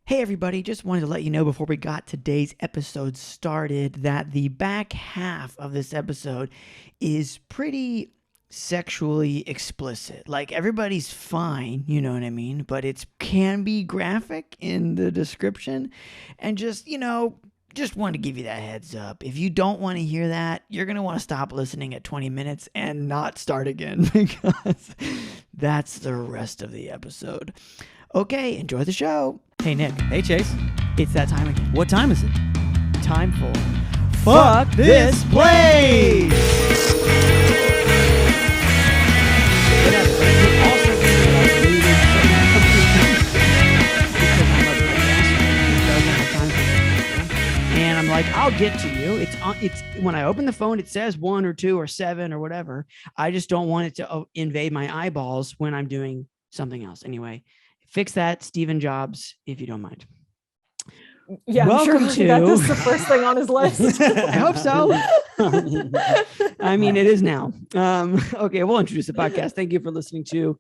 Hey everybody, just wanted to let you know before we got today's episode started that the back half of this episode is pretty sexually explicit. Like everybody's fine, you know what I mean, but it can be graphic in the description and just wanted to give you that heads up. If you don't want to hear that, you're going to want to stop listening at 20 minutes and not start again because that's the rest of the episode. Okay, enjoy the show. Hey, Nick. Hey, Chase. It's that time again. What time is it? Time for Fuck this place! And I'm like, I'll get to you. It's when I open the phone, it says 1 or 2 or 7 or whatever. I just don't want it to invade my eyeballs when I'm doing something else. Anyway, fix that, Stephen Jobs, if you don't mind. Yeah, welcome I'm sure to. That's the first thing on his list. I hope so. I mean, it is now. Okay, we'll introduce the podcast. Thank you for listening to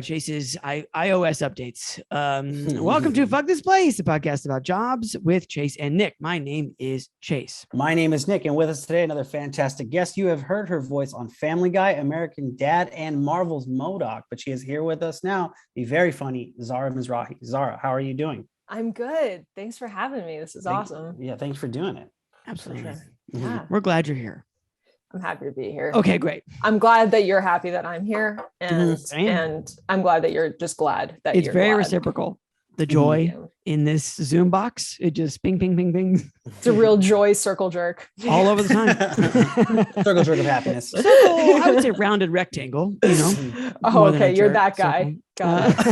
Chase's iOS updates. Welcome to Fuck This Place, the podcast about jobs with Chase and Nick. My name is Chase. My name is Nick, and with us today, another fantastic guest. You have heard her voice on Family Guy, American Dad, and Marvel's M.O.D.O.K, but she is here with us now, the very funny Zara Mizrahi. Zara, how are you doing? I'm good. Thanks for having me. This is awesome. Yeah, thanks for doing it. Absolutely. Sure. Yeah. We're glad you're here. I'm happy to be here. Okay, great. I'm glad that you're happy that I'm here, and Same. and I'm glad that you're just glad that It's you're very glad. reciprocal. The joy in this Zoom box, it just ping, ping, ping, ping. It's a real joy circle jerk all over the time. Circle jerk of happiness. Circle, I would say rounded rectangle, you know. Oh, okay. You're that guy. Got it.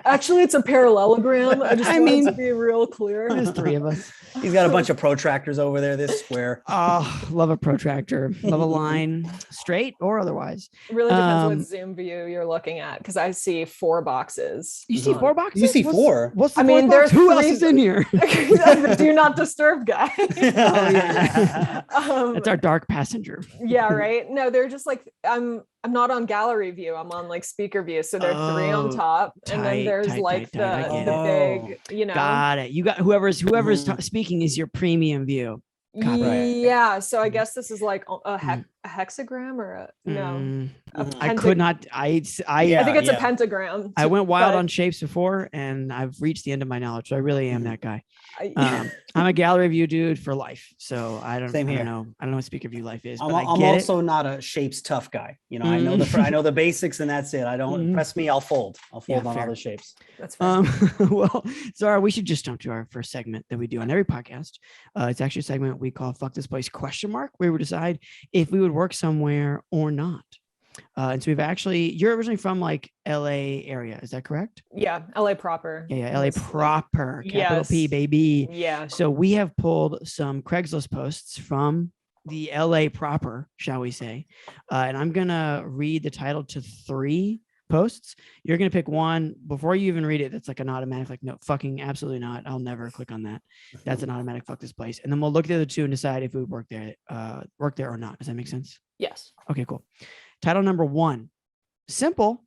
Actually, it's a parallelogram. I just wanted to be real clear. There's 3 of us. He's got a bunch of protractors over there, this square. Oh, love a protractor. Love a line, straight or otherwise. It really depends what Zoom view you're looking at, because I see 4 boxes. You see 4 boxes? You see 4? What's the fourth box? Who else is in here? The do not disturb guy. That's our dark passenger. Yeah, right. No, they're just like I'm not on gallery view. I'm on like speaker view. So there's 3 on top, and then there's the big, you know. Got it. You got whoever's speaking is your premium view. Yeah. So I guess this is like a hexagram or I could not. I think it's a pentagram. I went wild on shapes before, and I've reached the end of my knowledge. So I really am that guy. I'm a gallery view dude for life. So I don't know what speaker view life is. I'm but I'm also not a shapes tough guy. You know, I know the basics, and that's it. I don't press me. I'll fold on all the shapes. That's fine. Well, Zara, we should just jump to our first segment that we do on every podcast. It's actually a segment we call "Fuck This Place?" where we decide if we would work somewhere or not. And so you're originally from like LA area, is that correct? Yeah, LA proper. Yeah, LA proper, capital Yes. P, baby. Yeah. So we have pulled some Craigslist posts from the LA proper, shall we say, and I'm gonna read the title to 3 posts. You're gonna pick one before you even read it. That's like an automatic, like, no, fucking absolutely not. I'll never click on that. That's an automatic fuck this place. And then we'll look at the other 2 and decide if we would work there or not. Does that make sense? Yes. Okay, cool. Title number 1, simple,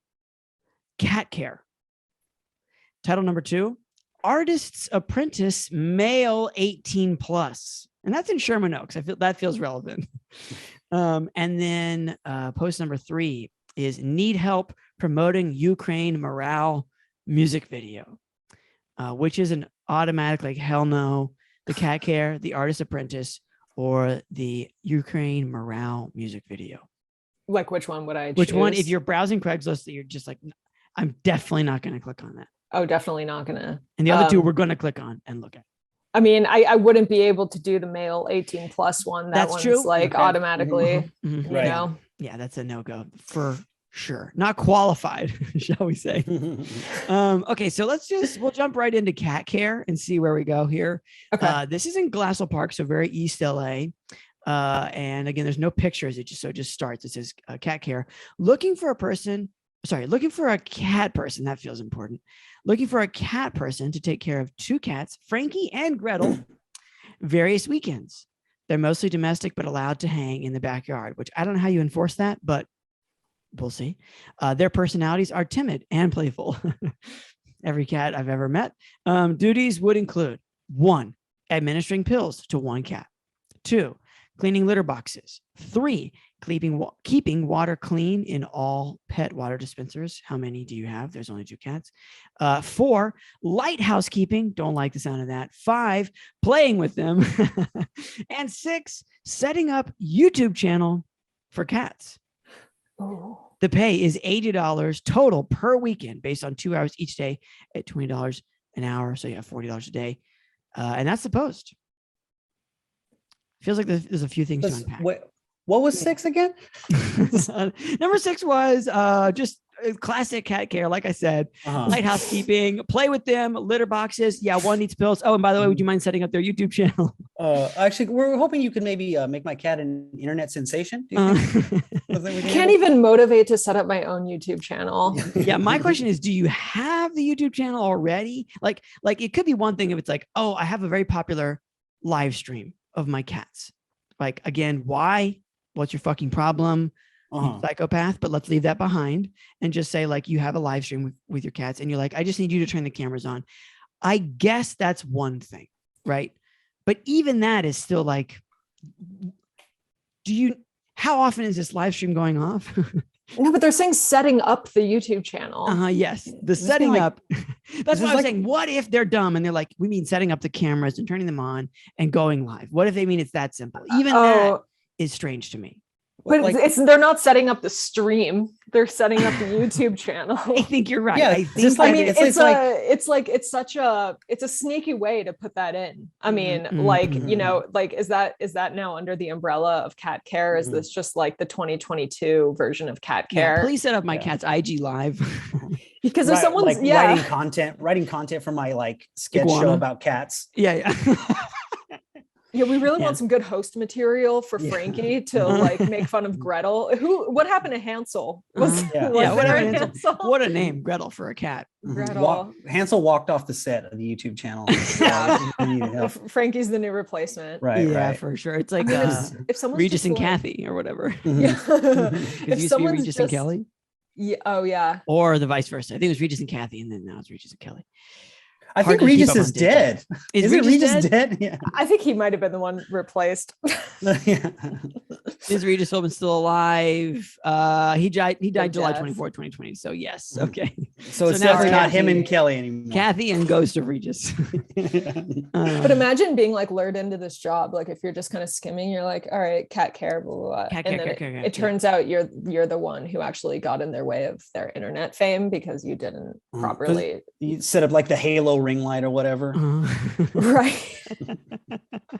cat care. Title number 2, artist's apprentice, male 18 plus. And that's in Sherman Oaks. I feel that feels relevant. And then post number 3 is need help promoting Ukraine morale music video, which is an automatic, like, hell no, the cat care, the artist apprentice, or the Ukraine morale music video. Like, which one would I choose? Which one, if you're browsing Craigslist, that you're just like, I'm definitely not going to click on that. Oh, definitely not going to. And the other 2 we're going to click on and look at. I mean, I wouldn't be able to do the male 18 plus one. That's one's true. Like automatically, you know? Yeah, that's a no-go for sure. Not qualified, shall we say. Okay, so we'll jump right into cat care and see where we go here. Okay. This is in Glassell Park, so very East LA. And again, there's no pictures. It just starts. It says cat care. Looking for a cat person. That feels important. Looking for a cat person to take care of 2 cats, Frankie and Gretel, various weekends. They're mostly domestic, but allowed to hang in the backyard, which I don't know how you enforce that, but we'll see. Their personalities are timid and playful. every cat I've ever met. Duties would include 1, administering pills to 1 cat. 2, cleaning litter boxes. 3, keeping water clean in all pet water dispensers. How many do you have? There's only 2 cats. 4, light housekeeping. Don't like the sound of that. 5, playing with them. And 6, setting up YouTube channel for cats. Oh. The pay is $80 total per weekend based on 2 hours each day at $20 an hour. So you have $40 a day. And that's the post. Feels like there's a few things to unpack. What was 6 again? Number 6 was just classic cat care. Like I said, light housekeeping, play with them, litter boxes. Yeah, 1 needs pills. Oh, and by the way, would you mind setting up their YouTube channel? Actually, we're hoping you could maybe make my cat an internet sensation. Do you think? I can't even motivate to set up my own YouTube channel. Yeah, my question is, do you have the YouTube channel already? Like it could be one thing if it's like, oh, I have a very popular live stream of my cats. Like, again, why? What's your fucking problem? You psychopath, but let's leave that behind and just say, like, you have a live stream with your cats and you're like, I just need you to turn the cameras on. I guess that's one thing, right? But even that is still like, how often is this live stream going off? No, but they're saying setting up the YouTube channel. Yes, the setting up. That's what I was saying. What if they're dumb and they're like, we mean setting up the cameras and turning them on and going live? What if they mean it's that simple? Even that is strange to me. But like, they're not setting up the stream. They're setting up the YouTube channel. I think you're right. Yeah, it's a sneaky way to put that in. I mean, is that now under the umbrella of cat care? Is this just like the 2022 version of cat care? Yeah, please set up my cat's IG live. Because if someone's writing content for my like sketch show about cats. Yeah. Yeah, we really want some good host material for Frankie to like make fun of Gretel. What happened to Hansel? Hansel? What a name, Gretel, for a cat. Gretel. Hansel walked off the set of the YouTube channel. Frankie's the new replacement. Right. Yeah, for sure. It's like if someone's Regis and Kathy or whatever. Yeah. It used to be Regis and Kelly. Yeah. Oh yeah. Or the vice versa. I think it was Regis and Kathy, and then now it's Regis and Kelly. I think Regis is dead. Is Regis dead? Yeah. I think he might have been the one replaced. Is Regis Philbin still alive? He died July 24, 2020. So yes. Okay. So it's now not him and Kelly anymore. Kathy and Ghost of Regis. But imagine being like lured into this job. Like if you're just kind of skimming, you're like, all right, cat care, blah, blah, blah. It turns out you're the one who actually got in their way of their internet fame because you didn't properly. You set up like the Halo ring light or whatever. Right.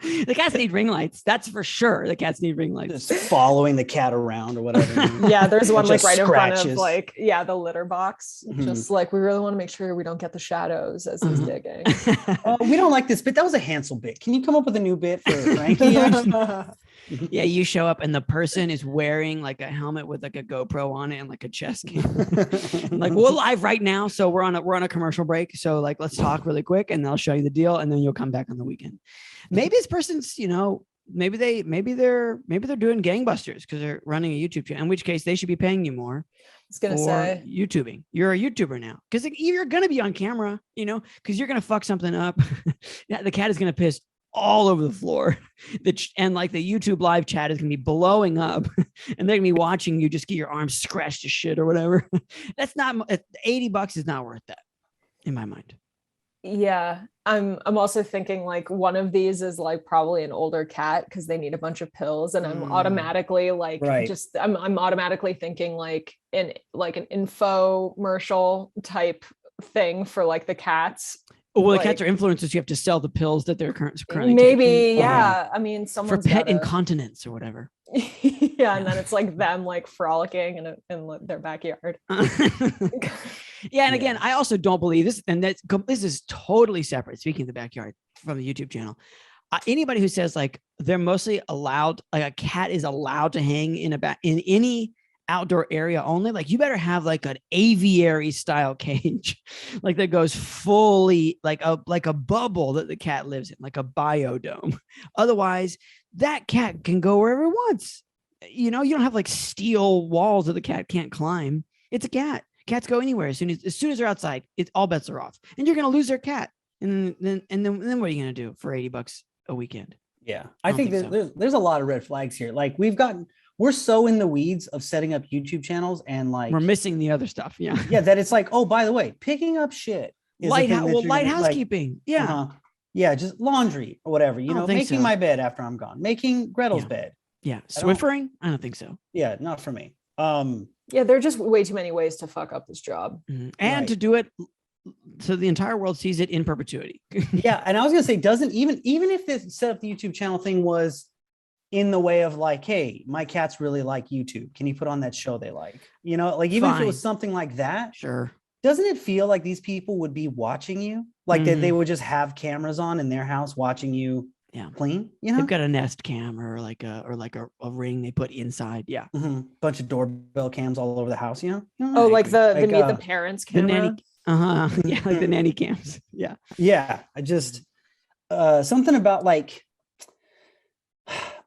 The cats need ring lights. That's for sure. The cats need ring lights. Just following the cat around or whatever. Yeah, there's one like right in front of like, the litter box. Just like, we really want to make sure we don't get the shadows as he's digging. We don't like this bit. That was a Hansel bit. Can you come up with a new bit for Frankie? Yeah, you show up and the person is wearing like a helmet with like a GoPro on it and like a chest cam. Like, we're live right now, so we're on a commercial break. So like, let's talk really quick, and they'll show you the deal, and then you'll come back on the weekend. Maybe this person's, maybe they're doing gangbusters because they're running a YouTube channel. In which case, they should be paying you more. I was gonna say YouTubing. You're a YouTuber now because you're gonna be on camera, because you're gonna fuck something up. Yeah, the cat is gonna piss all over the floor. And like the YouTube live chat is gonna be blowing up, and they're gonna be watching you just get your arms scratched to shit or whatever. That's not $80 is not worth that in my mind. Yeah, I'm also thinking like one of these is like probably an older cat because they need a bunch of pills, and I'm automatically like I'm automatically thinking like an infomercial type thing for like the cats. Well, the cats are influencers. You have to sell the pills that they're currently maybe taking. Yeah. I mean, someone's for pet incontinence or whatever. Yeah, and then it's like them like frolicking in their backyard. Yeah, and again, I also don't believe this, and this is totally separate. Speaking of the backyard from the YouTube channel, anybody who says like they're mostly allowed, like a cat is allowed to hang in any outdoor area only, like you better have like an aviary style cage, like that goes fully like a bubble that the cat lives in, like a biodome. Otherwise, that cat can go wherever it wants. You don't have like steel walls that the cat can't climb. It's a cat. Cats go anywhere as soon as they're outside. All bets are off, and you're gonna lose their cat. And then what are you gonna do for $80 a weekend? Yeah, I think there's a lot of red flags here. Like we're so in the weeds of setting up YouTube channels, and like we're missing the other stuff. Yeah, yeah, that it's like, oh, by the way, picking up shit is light housekeeping. Yeah, yeah, just laundry or whatever. You know, making my bed after I'm gone, making Gretel's bed. Yeah, Swiffering. I don't think so. Yeah, not for me. Yeah, there are just way too many ways to fuck up this job, and to do it so the entire world sees it in perpetuity. Yeah, and I was gonna say, even if this set up the YouTube channel thing was in the way of like, hey, my cats really like YouTube, can you put on that show they like? You know, like even if it was something like that, sure. Doesn't it feel like these people would be watching you? Like they would just have cameras on in their house watching you clean? You know, they've got a Nest cam or like a ring they put inside. Yeah. Bunch of doorbell cams all over the house, you know? Oh, like the Meet the Parents camera. The nanny, yeah, like the nanny cams. Yeah. Yeah. I just something about like,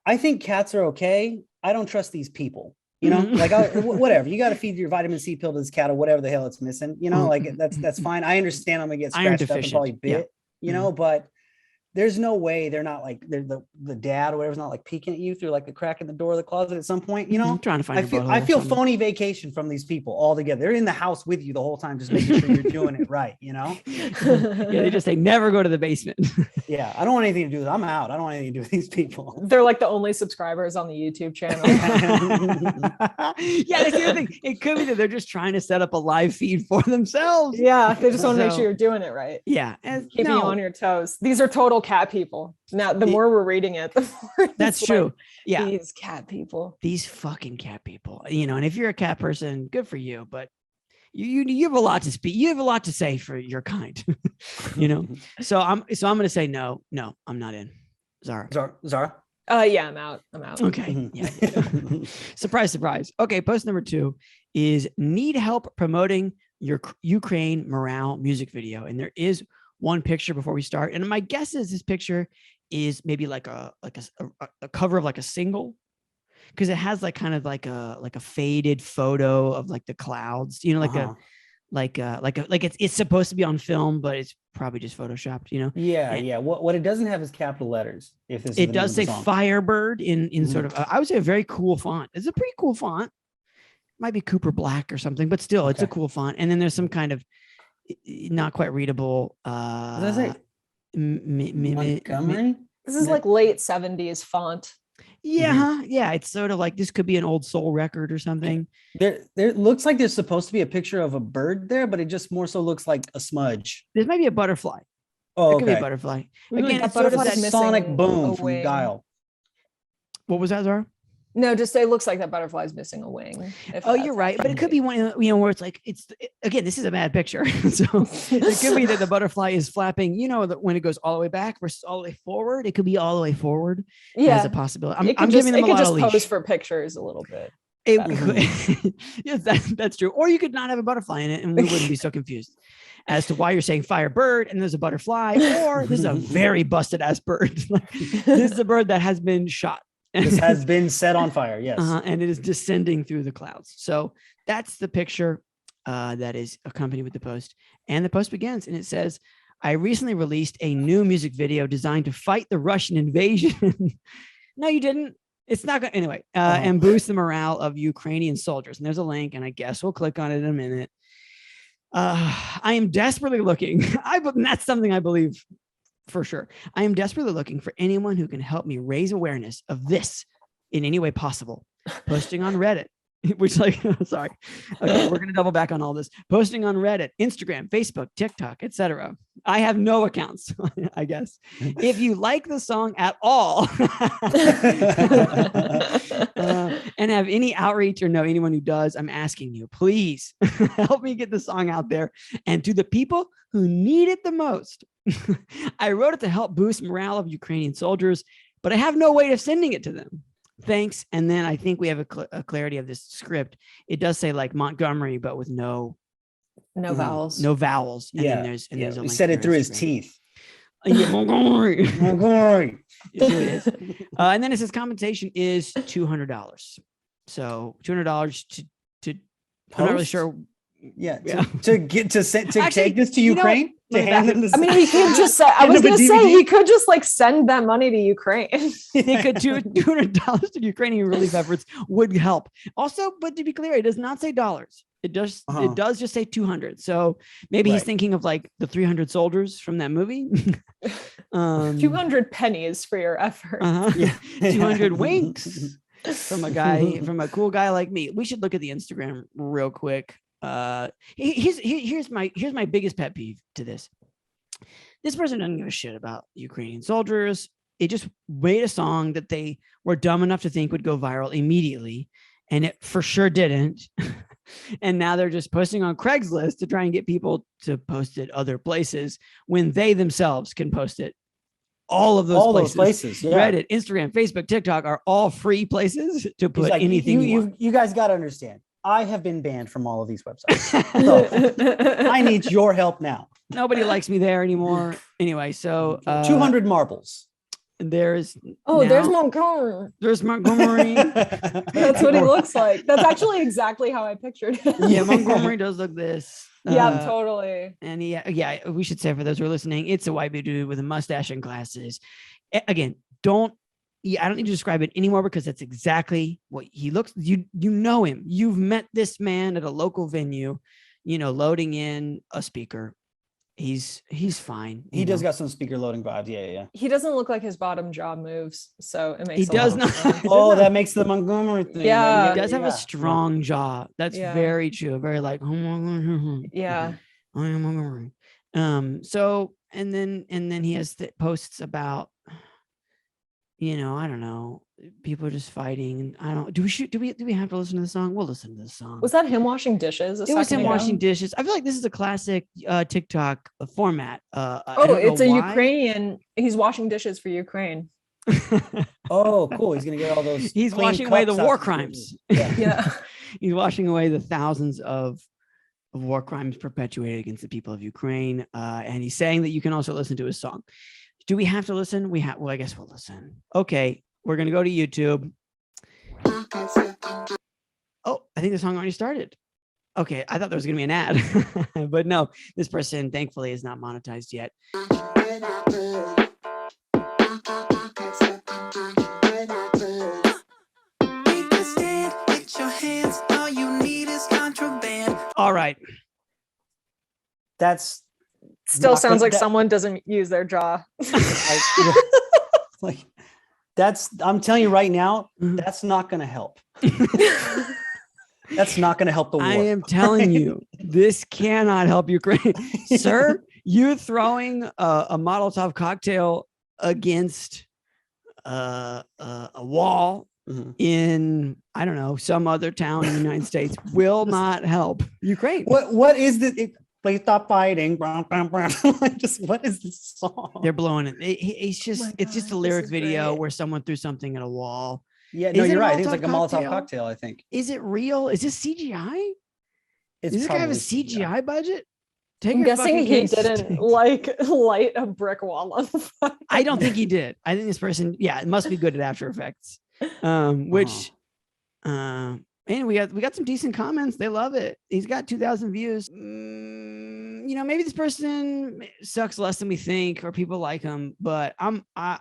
I think cats are okay. I don't trust these people. You know, like whatever, you got to feed your vitamin C pill to this cat or whatever the hell it's missing. You know, like that's fine. I understand I'm gonna get scratched up and probably bit. You know, but there's no way they're not like the dad or whatever's not like peeking at you through like the crack in the door of the closet at some point. You know, I'm trying to find. I feel phony vacation from these people all together. They're in the house with you the whole time, just making sure you're doing it right. You know. Yeah, they just say never go to the basement. Yeah, I don't want anything to do with. I'm out. I don't want anything to do with these people. They're like the only subscribers on the YouTube channel. Yeah, that's the other thing. It could be that they're just trying to set up a live feed for themselves. Yeah, they just want to make sure you're doing it right. Yeah, keeping you on your toes. These are total cat people. Now, the more we're reading it, the more that's true. Like, yeah, these cat people, these fucking cat people. You know, and if you're a cat person, good for you. But you have a lot to speak. You have a lot to say for your kind. You know. So I'm going to say no. I'm not in. Zara. Yeah, I'm out. Okay. Yeah. Surprise. Okay. Post number 2 is need help promoting your Ukraine morale music video, and there is one picture before we start, and my guess is this picture is maybe like a cover of like a single, because it has like kind of like a faded photo of like the clouds, you know, like it's supposed to be on film, but it's probably just photoshopped, you know. Yeah. What it doesn't have is capital letters. If this it does say Firebird in sort of I would say a very cool font. It's a pretty cool font. Might be Cooper Black or something, but still it's a cool font. And then there's some kind of not quite readable. What does that say? Montgomery? This is like late 70s font. Yeah, yeah. It's sort of like this could be an old soul record or something. There looks like there's supposed to be a picture of a bird there, but it just more so looks like a smudge. This might be a butterfly. Oh, it could be a butterfly. Again, it's sort of that sonic boom from Guile. What was that, Zara? No, just say it looks like that butterfly's missing a wing. Oh, you're right. But it could be one, you know, where it's like, again, this is a bad picture. So it could be that the butterfly is flapping, you know, that when it goes all the way back versus all the way forward, it could be all the way forward. Yeah. As a possibility. I'm giving them a lot of leash. Pose for pictures a little bit. Yes, that's true. Or you could not have a butterfly in it and we wouldn't be so confused as to why you're saying Firebird and there's a butterfly, or this is a very busted ass bird. This is a bird that has been shot. This has been set on fire, yes. And it is descending through the clouds. So that's the picture that is accompanied with the post. And the post begins and it says, I recently released a new music video designed to fight the Russian invasion. No, you didn't. It's not going to, anyway, and boost the morale of Ukrainian soldiers. And there's a link, and I guess we'll click on it in a minute. I am desperately looking. That's something I believe for sure. I am desperately looking for anyone who can help me raise awareness of this in any way possible. Posting on Reddit, which sorry. Okay, we're going to double back on all this. Posting on Reddit, Instagram, Facebook, TikTok, etc. I have no accounts, I guess. If you like the song at all and have any outreach or know anyone who does, I'm asking you, please help me get the song out there and to the people who need it the most. I wrote it to help boost morale of Ukrainian soldiers, but I have no way of sending it to them. Thanks. And then I think we have a clarity of this script. It does say like Montgomery, but with no vowels. No vowels. And then there's we said it through his teeth. Montgomery. It really is. And then it says compensation is $200. So $200 to I'm not really sure to get to send to take this to Ukraine to hand them. I mean, he could just. I was going to say he could just like send that money to Ukraine. He could do $200 to Ukrainian relief efforts would help. Also, but to be clear, it does not say dollars. It does. It does just say 200. So maybe he's thinking of like the 300 soldiers from that movie. 200 pennies for your effort. 200 winks from a cool guy like me. We should look at the Instagram real quick. Here's my biggest pet peeve to this. This person doesn't give a shit about Ukrainian soldiers. It just made a song that they were dumb enough to think would go viral immediately, and it for sure didn't. And now they're just posting on Craigslist to try and get people to post it other places when they themselves can post it. All those places. Reddit, Instagram, Facebook, TikTok are all free places to put anything you guys got to understand. I have been banned from all of these websites. So I need your help now. Nobody likes me there anymore. Anyway, so 200 marbles. There's Montgomery. There's Montgomery. That's what he looks like. That's actually exactly how I pictured him. Yeah, Montgomery does look this. Yeah, totally. And we should say for those who are listening, it's a white dude with a mustache and glasses. Again, I don't need to describe it anymore because that's exactly what he looks. You know him. You've met this man at a local venue, loading in a speaker. He's fine. He does got some speaker loading vibes. Yeah. He doesn't look like his bottom jaw moves, so it makes. He does not. That makes the Montgomery thing. Yeah, he does have a strong jaw. That's very true. Very like. Yeah. I am Montgomery. So and then he has posts about. I don't know. People are just fighting. I don't. Do we have to listen to the song? We'll listen to the song. Was that him washing dishes? It was him washing dishes. I feel like this is a classic TikTok format. It's a Ukrainian. He's washing dishes for Ukraine. Oh, cool. He's gonna get all those. He's washing away the war crimes. Yeah. He's washing away the thousands of war crimes perpetuated against the people of Ukraine. And he's saying that you can also listen to his song. Do we have to listen? Well, I guess we'll listen. Okay, we're going to go to YouTube. Oh, I think the song already started. Okay, I thought there was going to be an ad. But no, this person, thankfully, is not monetized yet. All right. That's... Still sounds like someone doesn't use their jaw. I'm telling you right now, that's not going to help. That's not going to help the war. I am telling you, this cannot help Ukraine. Sir, you throwing a Molotov cocktail against a wall in, I don't know, some other town in the United States will not help Ukraine. What is this? Play stop fighting. Just what is this song? They're blowing it. It's just a lyric video where someone threw something at a wall. Yeah, no, you're right. I think it's like a Molotov cocktail, I think. Is it real? Is this CGI? Does this guy have a CGI budget? I'm guessing he didn't light a brick wall on fire. I don't think he did. I think this person, it must be good at After Effects. And we got some decent comments. They love it. He's got 2,000 views. Maybe this person sucks less than we think, or people like him. But I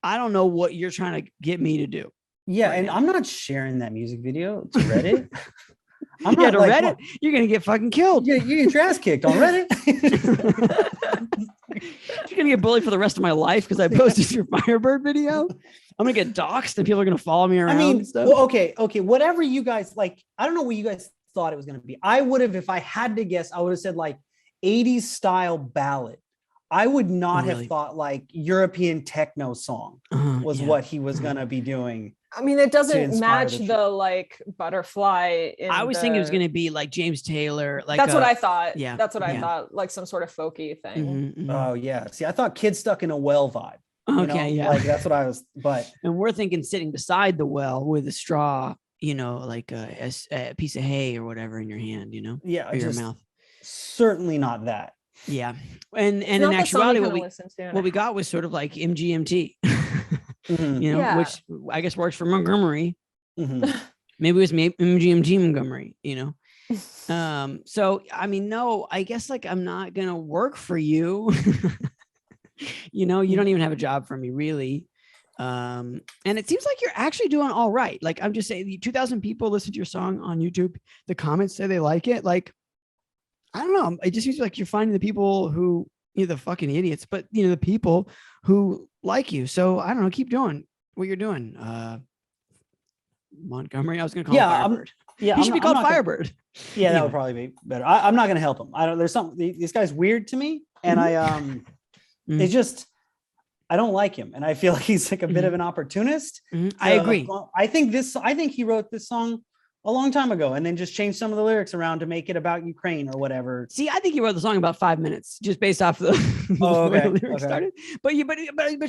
don't know what you're trying to get me to do. Yeah, and I'm not sharing that music video to Reddit. Reddit. You're gonna get fucking killed. You get your ass kicked on Reddit. You're gonna get bullied for the rest of my life because I posted your Firebird video. I'm gonna get doxxed and people are gonna follow me around. I mean, and stuff. Well, okay, whatever you guys like. I don't know what you guys thought it was gonna be. I would have, if I had to guess, I would have said like 80s style ballad. I would not have thought like European techno song was what he was gonna be doing. I mean, it doesn't match the like butterfly. I was thinking it was gonna be like James Taylor. Like that's what I thought. Yeah, that's what I thought. Like some sort of folky thing. Oh yeah. See, I thought Kid Stuck in a Well vibe. Okay, yeah. Like that's what I was. But and we're thinking sitting beside the well with a straw, like a piece of hay or whatever in your hand, yeah, or your mouth. Certainly not that. Yeah, and in actuality, what we got was sort of like MGMT, which I guess works for Montgomery. Maybe it was MGMT Montgomery, So, I mean, no, I guess like I'm not going to work for you. You know, you don't even have a job for me, really. And it seems like you're actually doing all right. Like, I'm just saying, 2,000 people listen to your song on YouTube. The comments say they like it. Like, I don't know. It just seems like you're finding the people who, the fucking idiots, but the people who like you. So I don't know. Keep doing what you're doing. Montgomery, I was going to call him Firebird. He should be called Firebird. Yeah, that would probably be better. I'm not going to help him. There's something. This guy's weird to me, and it's just. I don't like him, and I feel like he's like a bit of an opportunist. I agree. I think he wrote this song a long time ago, and then just changed some of the lyrics around to make it about Ukraine or whatever. See, I think he wrote the song about 5 minutes, just based off the, way the lyrics started. But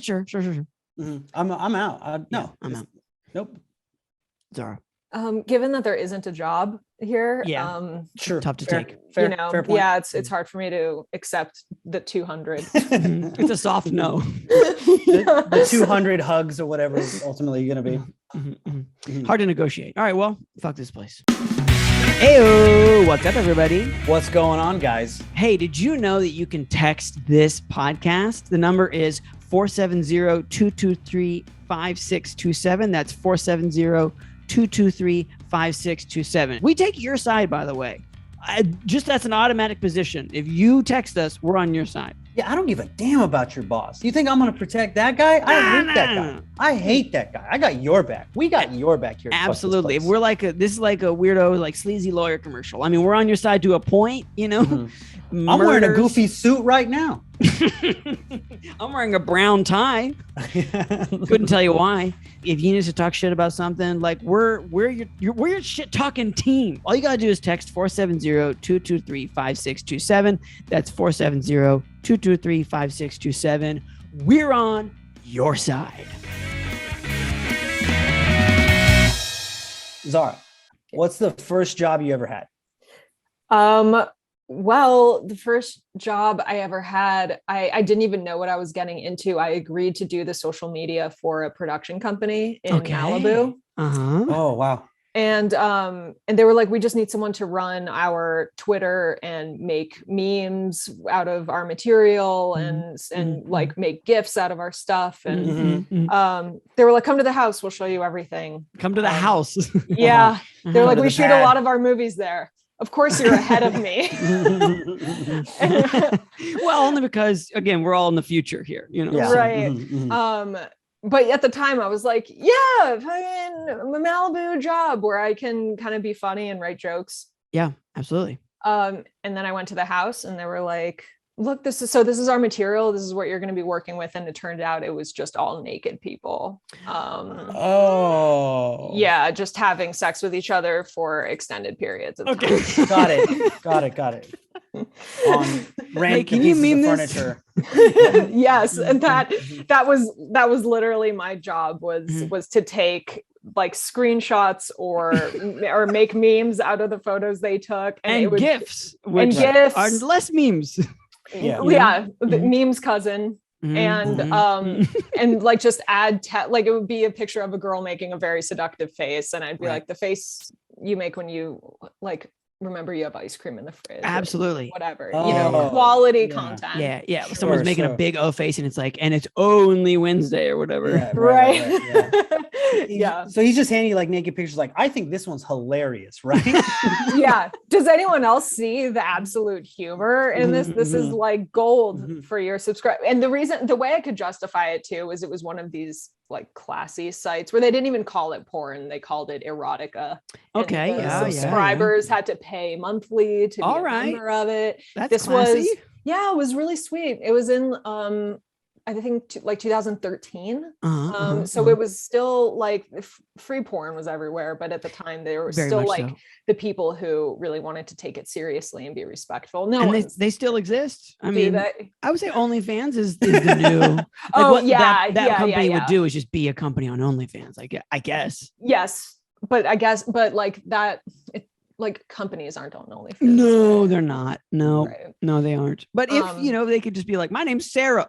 sure. Mm-hmm. I'm out. I'm out. Nope. Zara. Given that there isn't a job here, sure, tough to take. Fair point. It's hard for me to accept the 200. It's a soft no. the 200 hugs or whatever is ultimately going to be hard to negotiate. All right, well, fuck this place. Heyo, what's up, everybody? What's going on, guys? Hey, did you know that you can text this podcast? The number is 470-223-5627. That's 470-223-5627. We take your side, by the way. That's an automatic position. If you text us, we're on your side. Yeah, I don't give a damn about your boss. You think I'm going to protect that guy? I hate that guy. I hate that guy. I got your back. We got your back here. Absolutely. If we're like this is like a weirdo, like sleazy lawyer commercial. I mean, we're on your side to a point, I'm wearing a goofy suit right now. I'm wearing a brown tie. Couldn't tell you why. If you need to talk shit about something, like we're your shit talking team. All you gotta do is text 470-223-5627. That's 470-223-5627. We're on your side. Zara, what's the first job you ever had? Well, the first job I ever had, I didn't even know what I was getting into. I agreed to do the social media for a production company in Malibu. Oh, wow. And they were like, we just need someone to run our Twitter and make memes out of our material and like make GIFs out of our stuff. And they were like, come to the house, we'll show you everything. Come to the house. Yeah. They were like, we shoot a lot of our movies there. Of course you're ahead of me. Well, only because, again, we're all in the future here, Yeah. Right. But at the time I was like, yeah, fucking a Malibu job where I can kind of be funny and write jokes. Yeah, absolutely. And then I went to the house and they were like, look, this is our material. This is what you're going to be working with. And it turned out it was just all naked people. Yeah, just having sex with each other for extended periods of time. Got it. Hey, can you meme this? Furniture. Yes, and that was literally my job was to take like screenshots or make memes out of the photos they took and GIFs, which are less memes. The memes cousin. And like just add like it would be a picture of a girl making a very seductive face, and I'd be like, the face you make when you like remember you have ice cream in the fridge. Absolutely. Whatever. Quality content. Yeah. Someone's making a big O face and it's like, and it's only Wednesday or whatever. Yeah, right. Yeah. So he's just handing you like naked pictures like, I think this one's hilarious, right? Yeah. Does anyone else see the absolute humor in this? This is like gold for your subscribe. And the way I could justify it too was it was one of these like classy sites where they didn't even call it porn, they called it erotica. Okay. Subscribers had to pay monthly to be a member of it. That's classy. It was really sweet. It was in I think like 2013. So it was still like free porn was everywhere, but at the time there were still like the people who really wanted to take it seriously and be respectful. They still exist. I mean, I would say OnlyFans is the new. That company would do is just be a company on OnlyFans. I guess. Yes, but like that. Like companies aren't on OnlyFans. No, they're not. No, they aren't. But if they could just be like, my name's Sarah,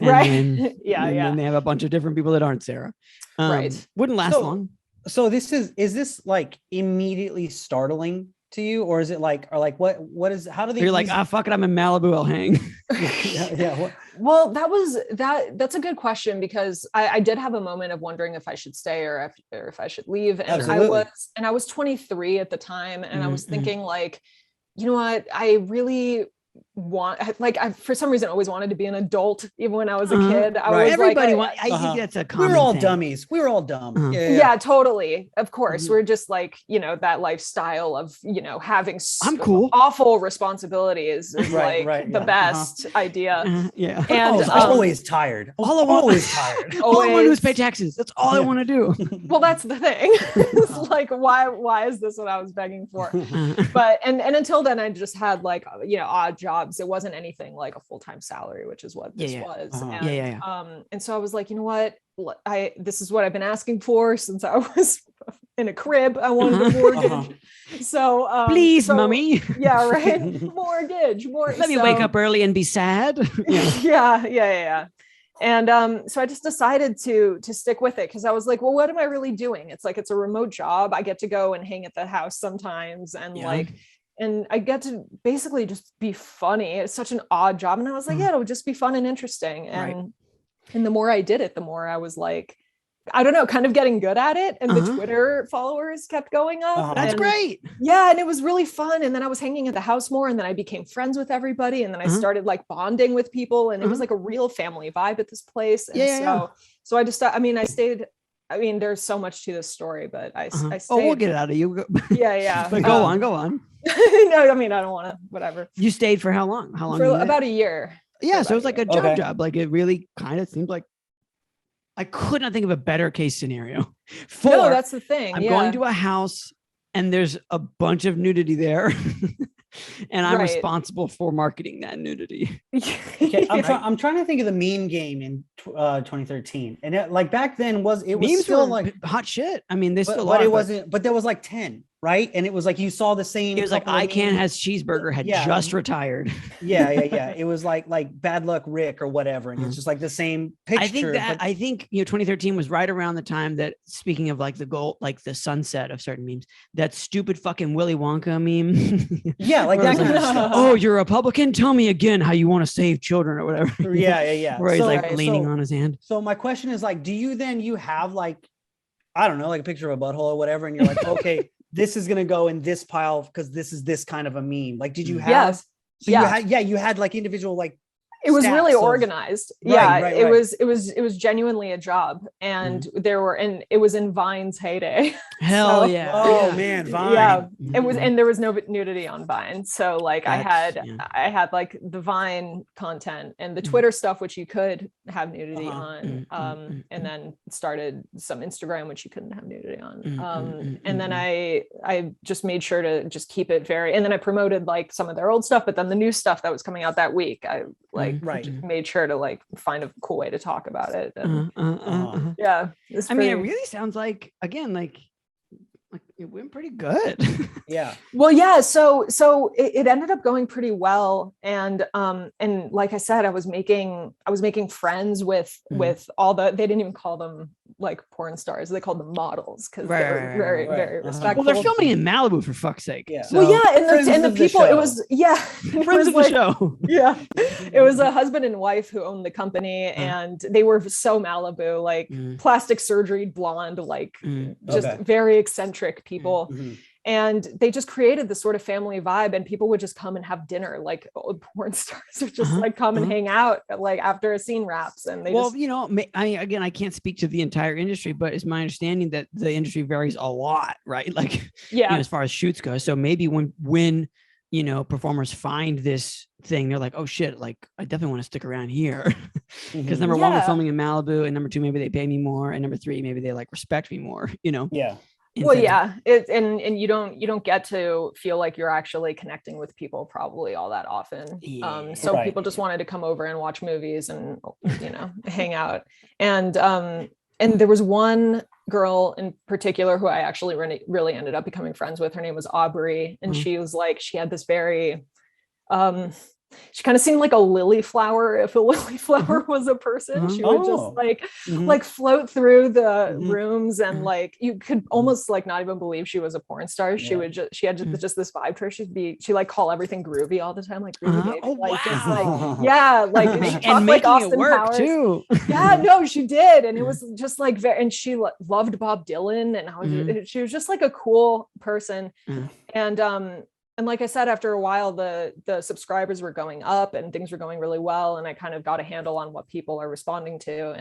right? Then they have a bunch of different people that aren't Sarah. Right. Wouldn't last long. So is this like immediately startling to you, or is it like, or like what is, how do they? You're like, fuck it, I'm in Malibu, I'll hang. Yeah. Well, that's a good question, because I did have a moment of wondering if I should stay or if I should leave. And Absolutely. I was 23 at the time, and I was thinking like, you know what, I really for some reason always wanted to be an adult, even when I was a kid. I was everybody like, I think that's a common we were all thing. dummies. We were all dumb. Yeah, totally. Of course. We're just like, that lifestyle of, having I'm cool. awful responsibility is the best idea. Yeah. And I was always tired. Always tired. All I want to do is pay taxes. That's all I want to do. Well, that's the thing. It's like, why is this what I was begging for? But and until then, I just had like, odd jobs. It wasn't anything like a full-time salary, which is what this was. And so I was like, you know what? This is what I've been asking for since I was in a crib. I wanted a mortgage. So please, mommy. Yeah, right. Mortgage. Let me wake up early and be sad. Yeah. And so I just decided to stick with it, because I was like, well, what am I really doing? It's like, it's a remote job. I get to go and hang at the house sometimes, and and I get to basically just be funny. It's such an odd job. And I was like, yeah, it'll just be fun and interesting. And the more I did it, the more I was like, I don't know, kind of getting good at it. And the Twitter followers kept going up. That's great. Yeah. And it was really fun. And then I was hanging at the house more, and then I became friends with everybody. And then I started like bonding with people, and it was like a real family vibe at this place. And so I just, I stayed. There's so much to this story, but I stayed. Oh, we'll get it out of you. Yeah. But go on. No, I don't want to, whatever. You stayed for how long? For about a year. Yeah. So it was like a job. Like it really kind of seemed like I could not think of a better case scenario. No, that's the thing. I'm going to a house and there's a bunch of nudity there. And I'm responsible for marketing that nudity. Okay, I'm trying to think of the meme game in 2013, and it, back then was memes still were like hot shit. I mean, but it wasn't. But there was like 10, right? And it was like you saw the same. It was like ICANN has cheeseburger had just retired. Yeah. It was like Bad Luck Rick or whatever, and it's just like the same picture. I think 2013 was right around the time that, speaking of like the goal, like the sunset of certain memes, that stupid fucking Willy Wonka meme. Yeah, like that kind of stuff. Oh, you're a Republican? Tell me again how you want to save children or whatever. Yeah. Where he's leaning on his hand. So my question is like, do you have like, I don't know, like a picture of a butthole or whatever, and you're like, okay, this is gonna go in this pile because this is this kind of a meme. Like, did you have? Yes. So you had like individual like. It was really organized. It was genuinely a job, and it was in Vine's heyday. Hell yeah. Oh man, Vine. Yeah. It was, and there was no nudity on Vine. So like I had like the Vine content and the Twitter stuff, which you could have nudity on. And then started some Instagram, which you couldn't have nudity on. And then I just made sure to just keep it and then I promoted like some of their old stuff, but then the new stuff that was coming out that week, I made sure to like find a cool way to talk about it. And, yeah. I mean, it really sounds like, again, like it went pretty good. Yeah. Well, yeah. So it ended up going pretty well. And like I said, I was making friends with all they didn't even call them like porn stars. They called them models, because they're very respectful. Well, they're filming in Malibu, for fuck's sake. Yeah. So. Well, yeah. And the people, it was, friends of the show. Yeah. It was a husband and wife who owned the company, and they were so Malibu, like plastic surgery, blonde, like just very eccentric people. And they just created this sort of family vibe, and people would just come and have dinner. Like old porn stars would just like come and hang out like after a scene wraps. And they I can't speak to the entire industry, but it's my understanding that the industry varies a lot, right? Like, as far as shoots go. So maybe when performers find this thing, they're like, oh shit, like I definitely want to stick around here. Because number one, we're filming in Malibu, and number two, maybe they pay me more, and number three, maybe they like respect me more, Yeah. Well, yeah, and you don't get to feel like you're actually connecting with people probably all that often. So people just wanted to come over and watch movies and hang out. And there was one girl in particular who I actually really ended up becoming friends with. Her name was Aubrey, and she was like, she had this very she kind of seemed like a lily flower if a lily flower was a person. She would just like float through the rooms, and like you could almost like not even believe she was a porn star. She had just this vibe to her. She like call everything groovy all the time, like groovy baby. Oh, like wow. just like like she and talked making like Austin it work Powers. too. Yeah, no, she did, and it was just like very. And she loved Bob Dylan, and I was she was just like a cool person, and like I said, after a while, the subscribers were going up and things were going really well. And I kind of got a handle on what people are responding to.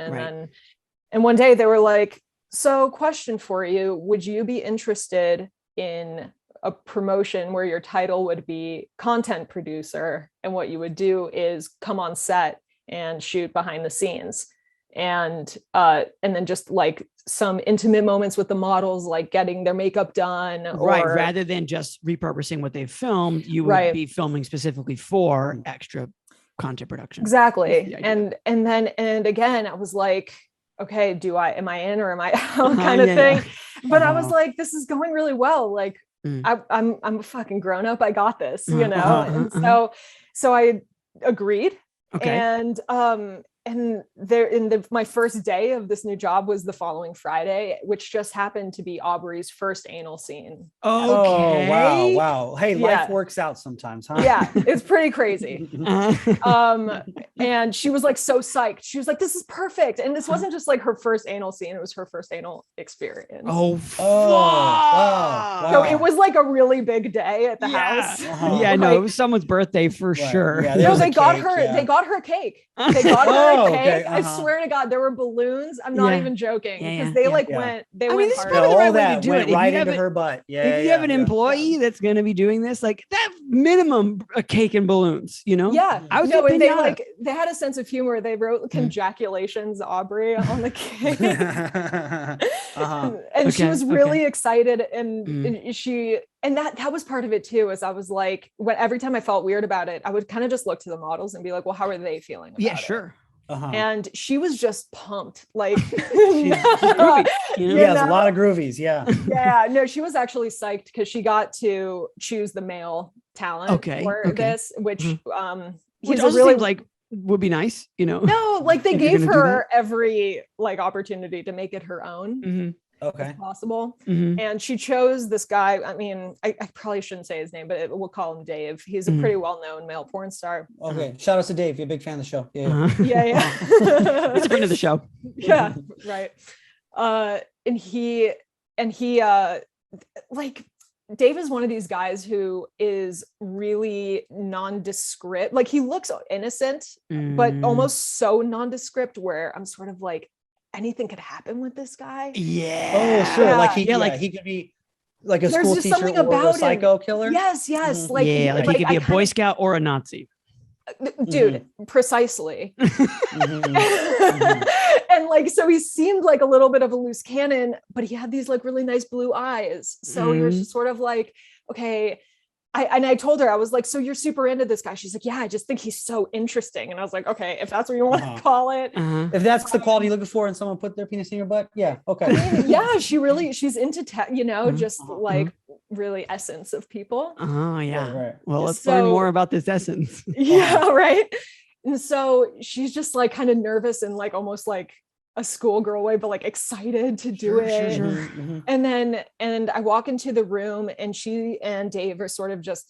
And one day they were like, so question for you, would you be interested in a promotion where your title would be content producer? And what you would do is come on set and shoot behind the scenes. And then just like some intimate moments with the models, like getting their makeup done, rather than just repurposing what they've filmed, you would be filming specifically for extra content production. Exactly. And again, I was like, okay, am I in or am I out kind of thing? But I was like, this is going really well. Like I'm a fucking grown up. I got this, you know? And so I agreed. Okay. And my first day of this new job was the following Friday, which just happened to be Aubrey's first anal scene. Okay. Oh, wow. Hey, life works out sometimes, huh? Yeah, it's pretty crazy. And she was like so psyched. She was like, this is perfect. And this wasn't just like her first anal scene, it was her first anal experience. Oh, wow. So it was like a really big day at the house. Yeah, no, it was someone's birthday for sure. Yeah, no, they got her cake. They got her a cake. I swear to God, there were balloons. I'm not even joking, because they went. They went. This is probably the right way to do it. Right into her butt. If you have an employee that's going to be doing this, like that minimum, a cake and balloons. You know? Yeah. I was and they had a sense of humor. They wrote "Congratulations, Aubrey" on the cake, and she was really excited, and she. And that was part of it too, is I was like, every time I felt weird about it, I would kind of just look to the models and be like, well, how are they feeling about it? Sure. And she was just pumped. Like, she's groovy. Yes, a lot of groovies. Yeah. No, she was actually psyched because she got to choose the male talent for this, which he's also really like would be nice, you know. No, like they gave her every like opportunity to make it her own. If possible. And she chose this guy. I mean, I probably shouldn't say his name, but we'll call him Dave. He's a pretty well-known male porn star. Shout out to Dave. You're a big fan of the show. Yeah. He's a friend of the show. Yeah, right. And he like Dave is one of these guys who is really nondescript. Like he looks innocent, but almost so nondescript where I'm sort of like, anything could happen with this guy. Yeah. Oh, sure. Like he could be like a school teacher or a psycho killer. Yes. Like he could be a Boy Scout or a Nazi. Dude, precisely. And like, so he seemed like a little bit of a loose cannon, but he had these like really nice blue eyes. So he was just sort of like, okay. I told her, I was like, so you're super into this guy? She's like, yeah, I just think he's so interesting. And I was like, okay, if that's what you want to call it. If that's the quality you're looking for and someone put their penis in your butt, yeah, okay. I mean, yeah, she's into just like really essence of people. Right. Well, let's learn more about this essence. Yeah, right. And so she's just like kind of nervous and like almost like a schoolgirl way, but like excited to do it. Sure. And I walk into the room and she and Dave are sort of just,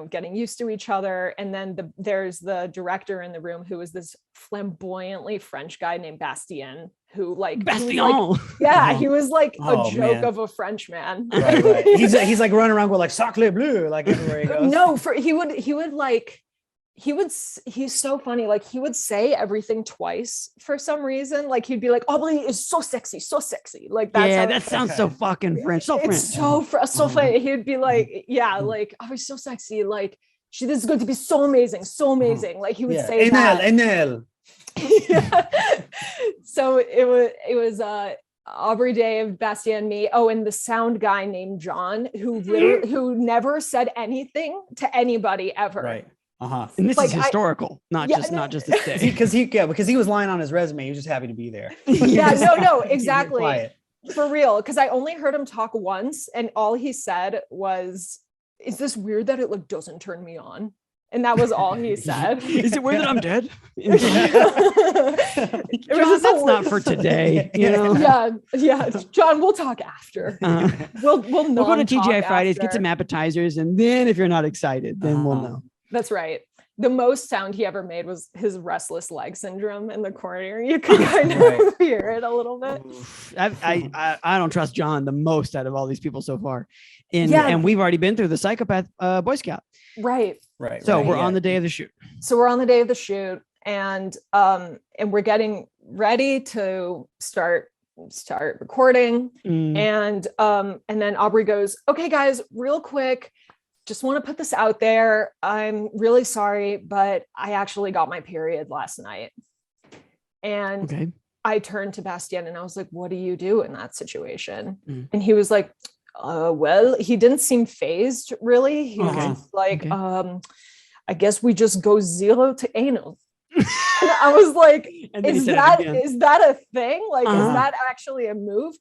getting used to each other. And then there's the director in the room who is this flamboyantly French guy named Bastien, who like, he was like a joke of a French man. Right. He's like running around with like sacre bleu, like everywhere he goes. No, he's so funny. Like he would say everything twice for some reason. Like he'd be like, Aubrey is so sexy. Like that's that sounds so fucking French. So French. It's so funny. He'd be like, like Aubrey's so sexy. Like this is going to be so amazing. Like he would say that. Enel. So it was Aubrey, Dave, Bastien, me. Oh, and the sound guy named John, who never said anything to anybody ever. Right. And this is historical, not just this day. Because he was lying on his resume. He was just happy to be there. No, exactly. For real. Because I only heard him talk once, and all he said was, "Is this weird that it like doesn't turn me on?" And that was all he said. Is it weird that I'm dead? It was just that's not for today, you know? Yeah. John, we'll talk after. We'll go to TGI Fridays, after. get some appetizers, and then if you're not excited, then we'll know. That's right. The most sound he ever made was his restless leg syndrome in the corner. You could kind of hear it a little bit. I don't trust John the most out of all these people so far. And we've already been through the psychopath Boy Scout. Right. So we're on the day of the shoot. And we're getting ready to start recording. And then Aubrey goes, okay, guys, real quick. Just want to put this out there. I'm really sorry, but I actually got my period last night. And I turned to Bastien and I was like, what do you do in that situation? And he was like, well, he didn't seem phased really. He was like, I guess we just go 0 to anal. And I was like, is that a thing? Like, is that actually a move?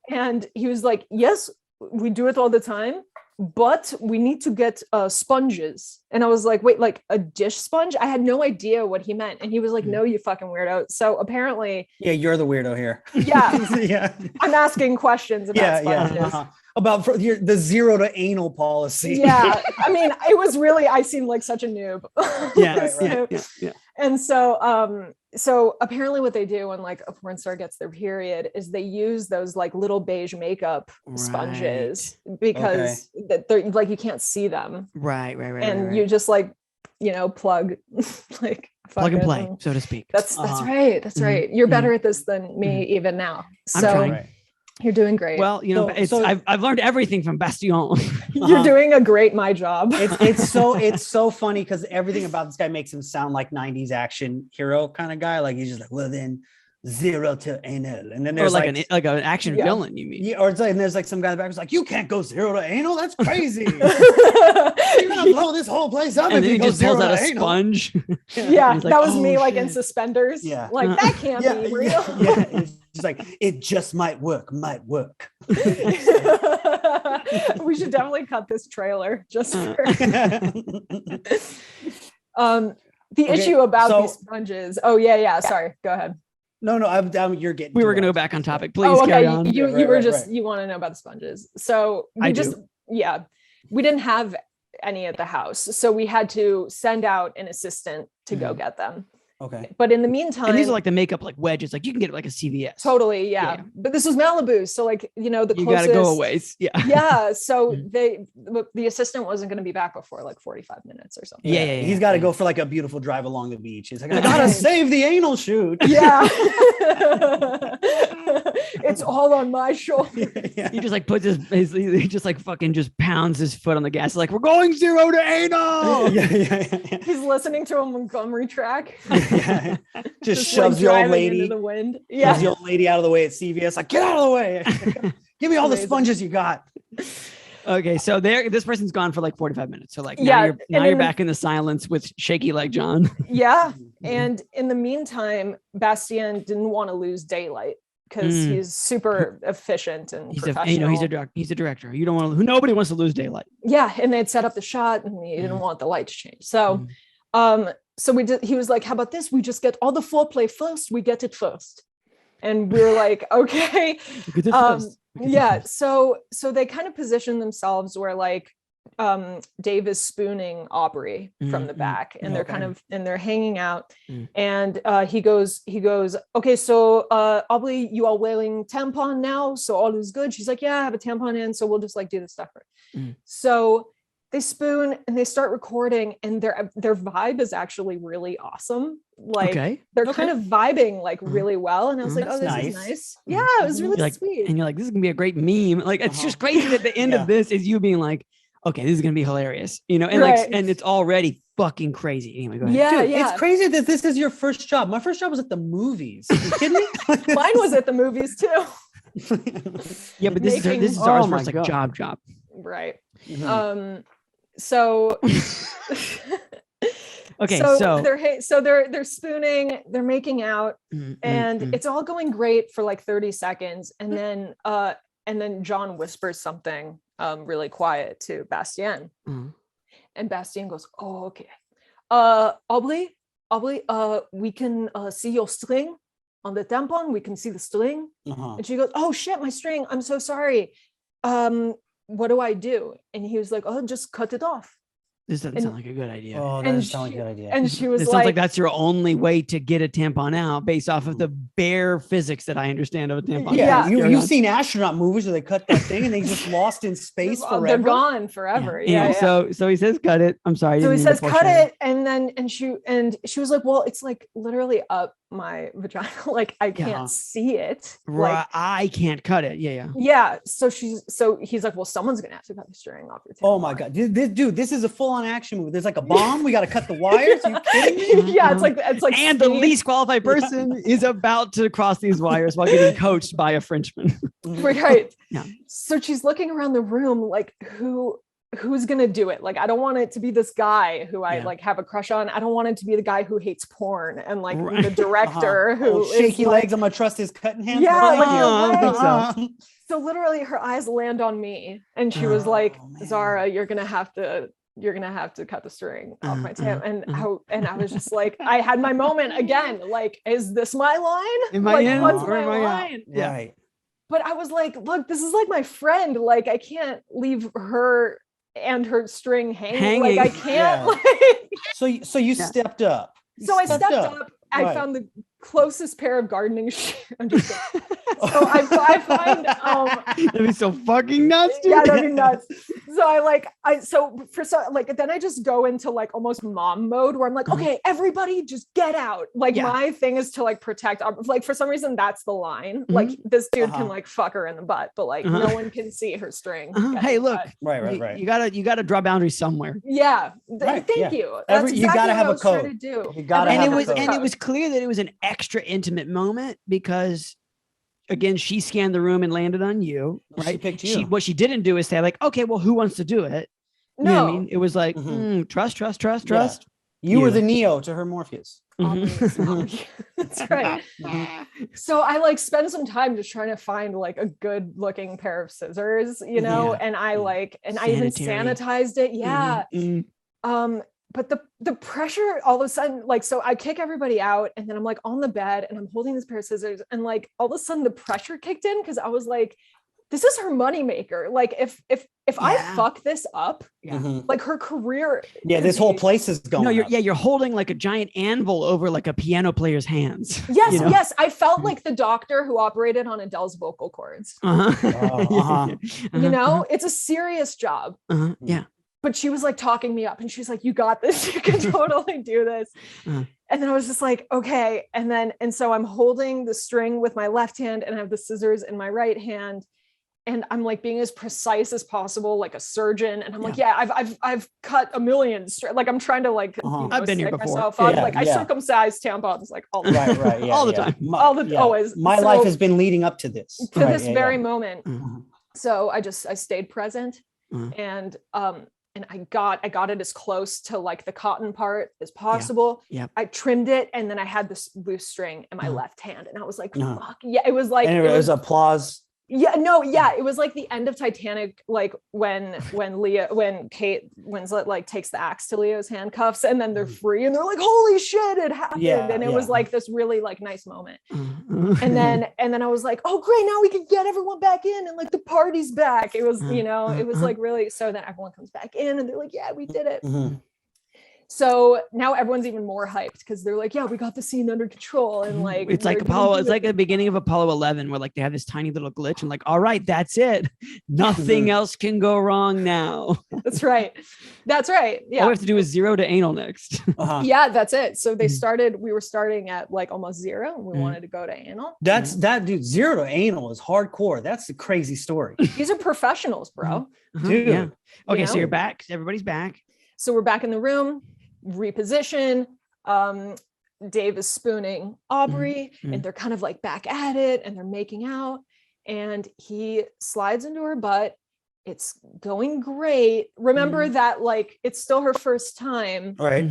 And he was like, yes, we do it all the time. But we need to get sponges. And I was like, wait, like a dish sponge? I had no idea what he meant. And he was like, no, you fucking weirdo. So apparently. Yeah, you're the weirdo here. Yeah. I'm asking questions about sponges. About the 0 to anal policy. Yeah. I mean, it was really, I seemed like such a noob. Yeah. And so apparently what they do when like a porn star gets their period is they use those like little beige makeup sponges because they're like, you can't see them. Right. And you just like, you know, plug and play, so to speak. That's right. That's right. You're better at this than me even now. So I'm trying. You're doing great. Well, you know, I've learned everything from Bastien. You're doing a great my job. It's so funny because everything about this guy makes him sound like 90s action hero kind of guy. Like he's just like, well, then 0 to anal, and then there's like an action villain. You mean? Yeah, or it's like, and there's like some guy in the back who's like, you can't go 0 to anal. That's crazy. You're gonna blow this whole place up. And if then you he go just pulls 0 out to a anal. sponge. Yeah, that was me, shit. like in suspenders. Yeah, like that can't be real. Yeah, it's just like it just might work. We should definitely cut this trailer just for the issue about these sponges. Oh yeah. Sorry, go ahead. No, I'm down. You're getting. We were going to go back on topic. Please carry on. You want to know about the sponges. So we didn't have any at the house, so we had to send out an assistant to go get them. Okay. But in the meantime, and these are like the makeup like wedges. Like you can get it like a CVS. Totally, yeah. But this was Malibu, so like you closest. You gotta go a ways. Yeah. Yeah. So the assistant wasn't going to be back before like 45 minutes or something. Yeah. He's got to go for like a beautiful drive along the beach. He's like, I gotta save the anal shoot. Yeah. It's all on my shoulder. Yeah. He just like puts he just like fucking just pounds his foot on the gas. Like, we're going 0 to anal. Yeah. He's listening to a Montgomery track. Yeah. Just shoves the old lady into the wind. Yeah. Shoves the old lady out of the way at CVS. Like, get out of the way. Give me all the sponges you got. Okay, so this person's gone for like 45 minutes. So like now you're back in the silence with shaky leg John. Yeah. And in the meantime, Bastien didn't want to lose daylight because he's super efficient and professional. He's a director. You don't want to. Nobody wants to lose daylight. Yeah, and they'd set up the shot, and he didn't want the light to change. So, he was like, "How about this? We just get all the foreplay first. We get it first." And we were like, "Okay." Yeah. So they kind of position themselves where like Dave is spooning Aubrey from the back, and they're hanging out, and he goes, okay, so Aubrey, you are wearing tampon now, so all is good. She's like, yeah, I have a tampon in, so we'll just like do the stuff. So they spoon and they start recording, and their vibe is actually really awesome. Like they're kind of vibing like really well, and I was like, oh, this is nice. Yeah, it was really sweet. And you're like, this is gonna be a great meme. Like it's just crazy that the end of this is you being like, okay, this is gonna be hilarious, and and it's already fucking crazy. Anyway, go ahead. Yeah, dude, it's crazy that this is your first job. My first job was at the movies. Are you kidding me? Mine was at the movies too. Yeah, but this is ours first like job. Right. So okay, so they're spooning, they're making out, and it's all going great for like 30 seconds, and then John whispers something really quiet to Bastien, and Bastien goes, oh, okay, Aubrey, we can see your string on the tampon. We can see the string. And she goes, oh shit, my string. I'm so sorry. What do I do? And he was like, oh, just cut it off. This doesn't sound like a good idea. Oh, that doesn't sound like a good idea. And she was it sounds like that's your only way to get a tampon out based off of the bare physics that I understand of a tampon. Yeah, you've seen astronaut movies where they cut that thing and they just lost in space forever. They're gone forever. Yeah. So he says, cut it. I'm sorry. So he says, cut it. And then, and she was like, well, it's like literally up my vagina. Like I can't see it. Right. Like, I can't cut it. Yeah. Yeah. So he's like, well, someone's going to have to cut the string off your tampon. Oh my God. Dude, this is a full-on action movie. There's like a bomb. We got to cut the wires. Are you kidding me? Yeah. It's like, and the least qualified person is about to cross these wires while getting coached by a Frenchman. Right. Yeah. So she's looking around the room like, who's gonna do it? Like, I don't want it to be this guy who I like have a crush on. I don't want it to be the guy who hates porn and like the director who shaky legs. I'm gonna trust his cutting hands. Yeah, so literally her eyes land on me and she was like, Zara, you're gonna have to cut the string off my tail. And I was just like, I had my moment again. Like, is this my line? Am I in? What's my line? Yeah. Right. But I was like, look, this is like my friend. Like, I can't leave her and her string hanging. Like I can't. Yeah. So you stepped up. I stepped up. I found the closest pair of gardening shoes. I'm just kidding. So I find that'd be so fucking nuts, dude. Yeah, that'd be nuts. So then I just go into like almost mom mode where I'm like, okay, everybody just get out. Like my thing is to like protect, like for some reason that's the line. Like this dude can like fuck her in the butt, but like no one can see her string. Hey, look, right. You gotta draw boundaries somewhere. Yeah. Thank you. That's you gotta have a code. You gotta have a code. And it was clear that it was an extra intimate moment because again, she scanned the room and landed on you, right? She picked you. What she didn't do is say like, okay, well, who wants to do it? You know what I mean? It was like, trust. Yeah. You were the Neo to her Morpheus. That's right. So I like spend some time just trying to find like a good looking pair of scissors, you know, and I even sanitized it. Yeah. But the pressure all of a sudden, like, so I kick everybody out and then I'm like on the bed and I'm holding this pair of scissors and like all of a sudden the pressure kicked in because I was like, this is her moneymaker. Like if I fuck this up, like her career. Yeah, this whole place is going. No, you're holding like a giant anvil over like a piano player's hands. Yes, you know? Yes. I felt like the doctor who operated on Adele's vocal cords. You know, it's a serious job. Yeah. But she was like talking me up and she's like, you got this. You can totally do this. And then I was just like, okay. And so I'm holding the string with my left hand and I have the scissors in my right hand. And I'm like being as precise as possible, like a surgeon. And I'm like, I've cut a million like I'm trying to like, I've been here before. I circumcised tampons like all the time. Right. All the time. Always. My life has been leading up to this. To this very moment. So I stayed present and I got it as close to like the cotton part as possible. Yeah. I trimmed it and then I had this loose string in my left hand and I was like, fuck. Yeah, it was like, and it was applause. Yeah, no, yeah. It was like the end of Titanic, like when Kate Winslet like takes the axe to Leo's handcuffs and then they're free and they're like, holy shit, it happened. And it was like this really like nice moment. And then I was like, oh great, now we can get everyone back in and like the party's back. It was, you know, it was like really, so then everyone comes back in and they're like, yeah, we did it. So now everyone's even more hyped because they're like, yeah, we got the scene under control. And like, it's like the beginning of Apollo 11 where like they have this tiny little glitch and like, all right, that's it. Nothing else can go wrong now. That's right. Yeah. All we have to do is 0 to anal next. Yeah, that's it. So we were starting at like almost 0 and we wanted to go to anal. That dude, 0 to anal is hardcore. That's a crazy story. These are professionals, bro. Dude. Yeah. Okay. So you're back. Everybody's back. So we're back in the room. Reposition. Dave is spooning Aubrey and they're kind of like back at it and they're making out and he slides into her butt. It's going great. Remember that like it's still her first time. Right.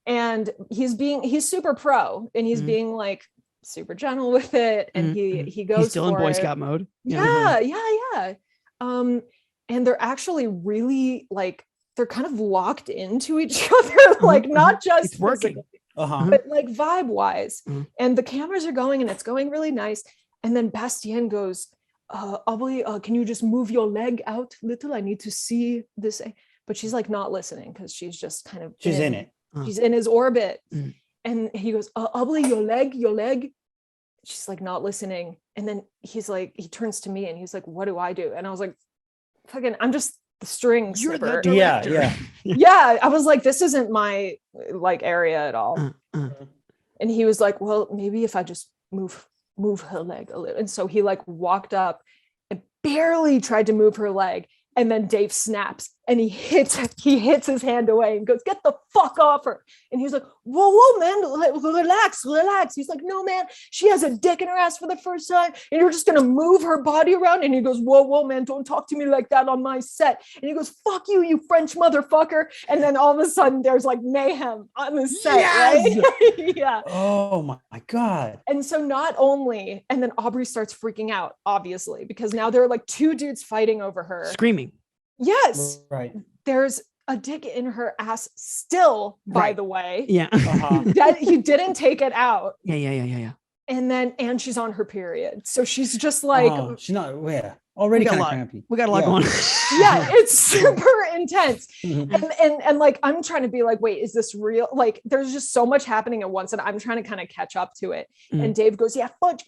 And he's super pro and he's being like super gentle with it and he goes he's still in Boy Scout mode. Yeah. And they're actually really like they're kind of locked into each other, like not just it's working, but like vibe wise. And the cameras are going and it's going really nice. And then Bastien goes, Aubrey, can you just move your leg out little? I need to see this. But she's like not listening because she's just kind of she's in it. She's in his orbit. And he goes, Aubrey, your leg. She's like not listening. And then he's like, he turns to me and he's like, what do I do? And I was like, fucking, I'm just the string snipper. Yeah. I was like, this isn't my like area at all. And he was like, well, maybe if I just move her leg a little. And so he like walked up and barely tried to move her leg. And then Dave snaps and he hits his hand away and goes, get the fuck off her. And he's like, whoa, man, relax. He's like, no, man, she has a dick in her ass for the first time. And you're just going to move her body around. And he goes, whoa, man, don't talk to me like that on my set. And he goes, fuck you, you French motherfucker. And then all of a sudden there's like mayhem on the set, right? Yeah. Oh my God. And so not only, and then Aubrey starts freaking out, obviously, because now there are like two dudes fighting over her. Screaming. Yes. Right. There's a dick in her ass still, by the way. Yeah. That he didn't take it out. Yeah. And she's on her period. So she's just like, she's not, already kind of crampy. We got a lot going. Yeah, it's super intense. And like, I'm trying to be like, wait, is this real? Like, there's just so much happening at once and I'm trying to kind of catch up to it. And Dave goes, yeah, fuck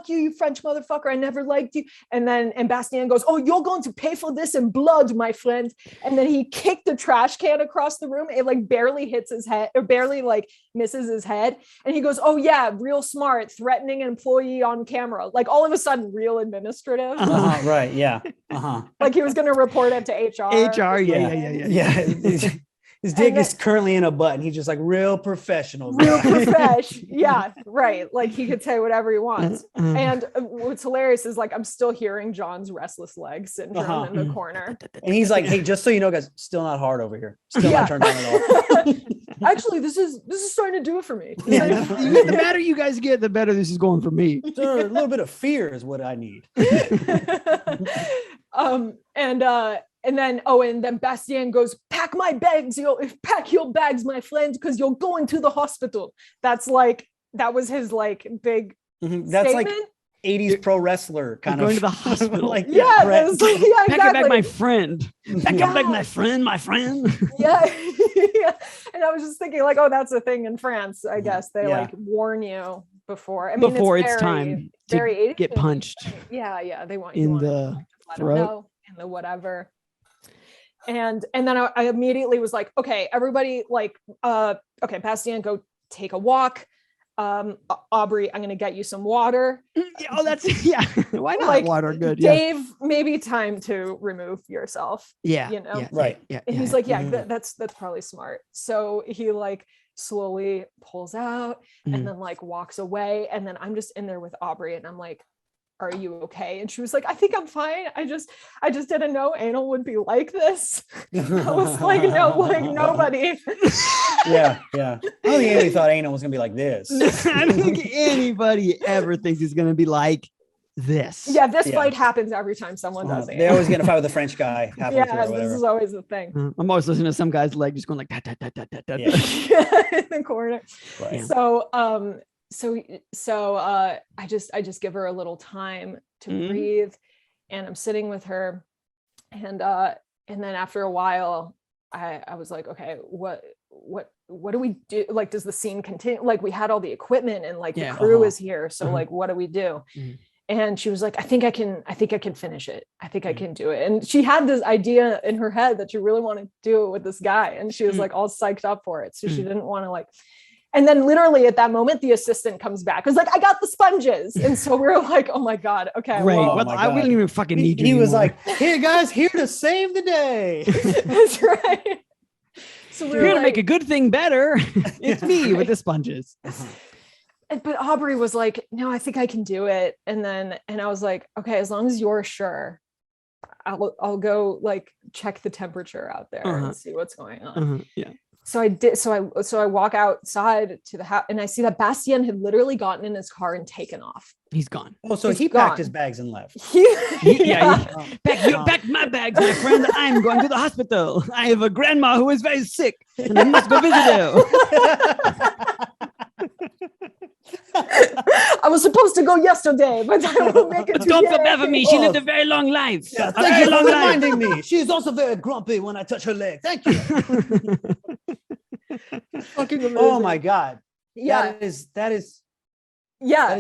you, you French motherfucker. I never liked you. And Bastien goes, oh, you're going to pay for this in blood, my friend. And then he kicked the trash can across the room. It like barely hits his head or barely like misses his head. And he goes, oh yeah, real smart, threatening an employee on camera. Like all of a sudden real administrative. Right. Yeah. Like he was going to report it to HR. Yeah. His dick is currently in a butt and he's just like real professional. Real profesh. Yeah. Right. Like he could say whatever he wants. And what's hilarious is like, I'm still hearing John's restless leg syndrome in the corner. And he's like, hey, just so you know, guys, still not hard over here. Still not turned on at all. Actually, this is starting to do it for me. The better you guys get, the better this is going for me. So a little bit of fear is what I need. And then Bastien goes, pack my bags, pack your bags, my friend, because you're going to the hospital. That was his like big That's statement. like 80s pro wrestler kind of going to the hospital. like exactly. Pack it back, my friend. Pack it back, my friend. Yeah. And I was just thinking like, oh, that's a thing in France. I guess they like warn you before. I mean, before it's time to get punched. Yeah. They want in you the throat, in the whatever. And then I immediately was like, okay, everybody like, okay, Bastien, go take a walk. Aubrey, I'm gonna get you some water. Why not? Like, water, good. Dave, maybe time to remove yourself. Right. And he's like, that's probably smart. So he like slowly pulls out and then like walks away, and then I'm just in there with Aubrey and I'm like, are you okay? And she was like, I think I'm fine. I just didn't know anal would be like this. I was like, no, like nobody. Yeah. I don't think anybody thought anal was gonna be like this. I don't think anybody ever thinks it's gonna be like this. Yeah, this fight happins every time someone does it. They always get in a fight with a French guy. This is always the thing. I'm always listening to some guy's leg just going like that. In the corner. Right. So I just give her a little time to breathe, and I'm sitting with her, and then after a while I was like, okay, what do we do? Like, does the scene continue? Like, we had all the equipment and like the crew is here, so like, what do we do? And she was like, I think I can finish it. I think I can do it. And she had this idea in her head that she really wanted to do it with this guy, and she was like all psyched up for it, so she didn't want to like. And then literally at that moment, the assistant comes back. It was like, I got the sponges. And so we're like, oh my God. Okay. Great. Well, We don't even fucking need you. He was like, hey guys, here to save the day. That's right. So we're here to make a good thing better. It's me with the sponges. But Aubrey was like, no, I think I can do it. And I was like, okay, as long as you're sure, I'll go like check the temperature out there and see what's going on. So I did. So I walk outside to the house and I see that Bastien had literally gotten in his car and taken off. He's gone. Oh, so he packed his bags and left. Pack my bags, my friend. I'm going to the hospital. I have a grandma who is very sick, and I must go visit her. I was supposed to go yesterday, but I will make it today. Don't feel bad for me. She lived a very long life. Yeah, thank you for reminding me. She is also very grumpy when I touch her leg. Thank you. Fucking amazing. Oh my God. Yeah. That is